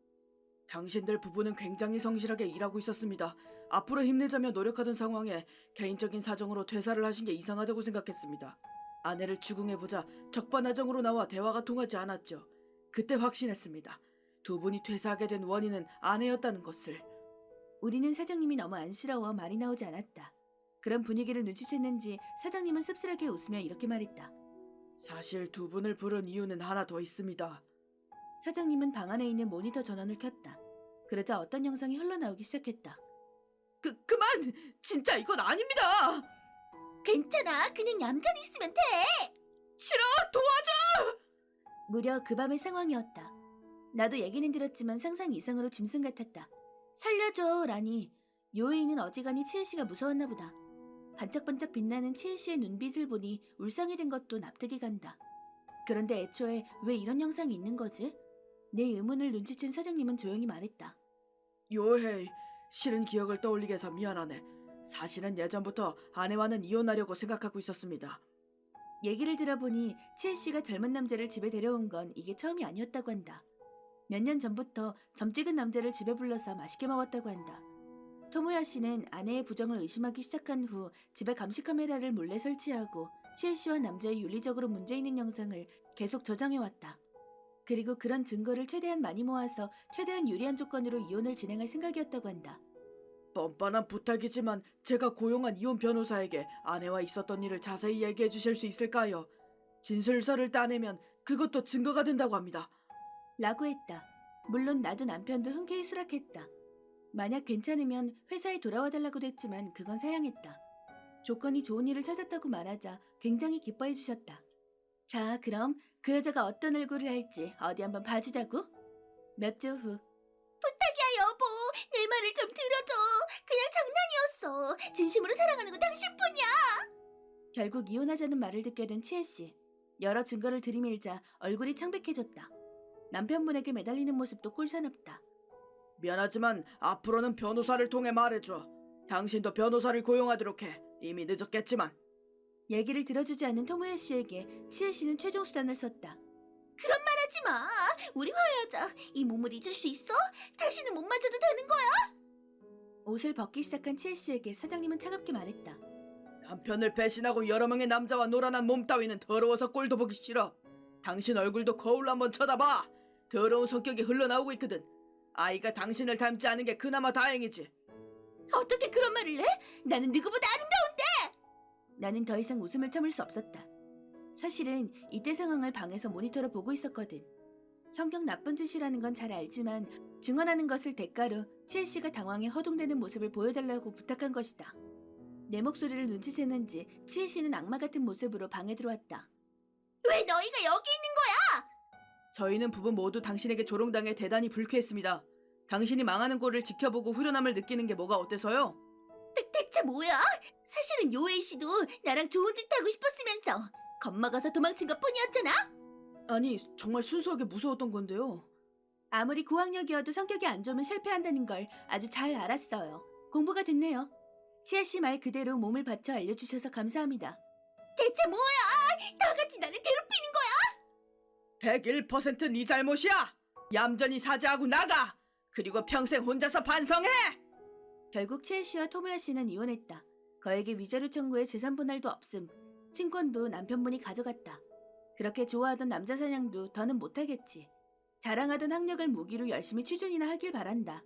당신들 부부는 굉장히 성실하게 일하고 있었습니다. 앞으로 힘내자며 노력하던 상황에 개인적인 사정으로 퇴사를 하신 게 이상하다고 생각했습니다. 아내를 추궁해보자 적반하장으로 나와 대화가 통하지 않았죠. 그때 확신했습니다. 두 분이 퇴사하게 된 원인은 아내였다는 것을.
우리는 사장님이 너무 안쓰러워 말이 나오지 않았다. 그런 분위기를 눈치챘는지 사장님은 씁쓸하게 웃으며 이렇게 말했다.
사실 두 분을 부른 이유는 하나 더 있습니다.
사장님은 방 안에 있는 모니터 전원을 켰다. 그러자 어떤 영상이 흘러나오기 시작했다.
그만! 진짜 이건 아닙니다!
괜찮아. 그냥 얌전히 있으면 돼.
싫어! 도와줘!
무려 그 밤의 상황이었다. 나도 얘기는 들었지만 상상 이상으로 짐승 같았다. 살려줘 라니 요에이는 어지간히 치에 씨가 무서웠나 보다. 반짝반짝 빛나는 치혜 씨의 눈빛을 보니 울상이 된 것도 납득이 간다. 그런데 애초에 왜 이런 영상이 있는 거지? 내 의문을 눈치챈 사장님은 조용히 말했다.
요헤이, 싫은 기억을 떠올리게 해서 미안하네. 사실은 예전부터 아내와는 이혼하려고 생각하고 있었습니다.
얘기를 들어보니 치혜 씨가 젊은 남자를 집에 데려온 건 이게 처음이 아니었다고 한다. 몇 년 전부터 점 찍은 남자를 집에 불러서 맛있게 먹었다고 한다. 토모야 씨는 아내의 부정을 의심하기 시작한 후 집에 감시 카메라를 몰래 설치하고 치혜 씨와 남자의 윤리적으로 문제 있는 영상을 계속 저장해왔다. 그리고 그런 증거를 최대한 많이 모아서 최대한 유리한 조건으로 이혼을 진행할 생각이었다고 한다.
뻔뻔한 부탁이지만 제가 고용한 이혼 변호사에게 아내와 있었던 일을 자세히 얘기해 주실 수 있을까요? 진술서를 따내면 그것도 증거가 된다고 합니다.
라고 했다. 물론 나도 남편도 흔쾌히 수락했다. 만약 괜찮으면 회사에 돌아와 달라고도 했지만 그건 사양했다. 조건이 좋은 일을 찾았다고 말하자 굉장히 기뻐해 주셨다. 자, 그럼 그 여자가 어떤 얼굴을 할지 어디 한번 봐주자고. 몇 주 후.
부탁이야 여보, 내 말을 좀 들어줘. 그냥 장난이었어. 진심으로 사랑하는 거 당신뿐이야.
결국 이혼하자는 말을 듣게 된 치혜 씨. 여러 증거를 들이밀자 얼굴이 창백해졌다. 남편분에게 매달리는 모습도 꼴사납다.
미안하지만 앞으로는 변호사를 통해 말해줘. 당신도 변호사를 고용하도록 해. 이미 늦었겠지만.
얘기를 들어주지 않는 토모야 씨에게 치혜 씨는 최종 수단을 썼다.
그런 말 하지 마. 우리 화해하자. 이 몸을 잊을 수 있어? 다시는 못 맞아도 되는 거야?
옷을 벗기 시작한 치혜 씨에게 사장님은 차갑게 말했다.
남편을 배신하고 여러 명의 남자와 놀아난 몸 따위는 더러워서 꼴도 보기 싫어. 당신 얼굴도 거울로 한번 쳐다봐. 더러운 성격이 흘러나오고 있거든. 아이가 당신을 닮지 않은 게 그나마 다행이지.
어떻게 그런 말을 해? 나는 누구보다 아름다운데.
나는 더 이상 웃음을 참을 수 없었다. 사실은 이때 상황을 방에서 모니터로 보고 있었거든. 성격 나쁜 짓이라는 건 잘 알지만 증언하는 것을 대가로 치혜 씨가 당황해 허둥대는 모습을 보여달라고 부탁한 것이다. 내 목소리를 눈치챘는지 치혜 씨는 악마 같은 모습으로 방에 들어왔다.
왜 너희가 여기 있는 거야?
저희는 부부 모두 당신에게 조롱당해 대단히 불쾌했습니다. 당신이 망하는 꼴을 지켜보고 후련함을 느끼는 게 뭐가 어때서요?
대체 뭐야? 사실은 요에이 씨도 나랑 좋은 짓 하고 싶었으면서 겁먹어서 도망친 것 뿐이었잖아?
아니, 정말 순수하게 무서웠던 건데요.
아무리 고학력이어도 성격이 안 좋으면 실패한다는 걸 아주 잘 알았어요. 공부가 됐네요. 치아 씨 말 그대로 몸을 바쳐 알려주셔서 감사합니다.
대체 뭐야? 다 같이 나를 괴롭히는 거야?
101%네 잘못이야! 얌전히 사죄하고 나가! 그리고 평생 혼자서 반성해!
결국 치아 씨와 토모야 씨는 이혼했다. 거액의 위자료 청구에 재산 분할도 없음. 친권도 남편분이 가져갔다. 그렇게 좋아하던 남자 사냥도 더는 못하겠지. 자랑하던 학력을 무기로 열심히 취준이나 하길 바란다.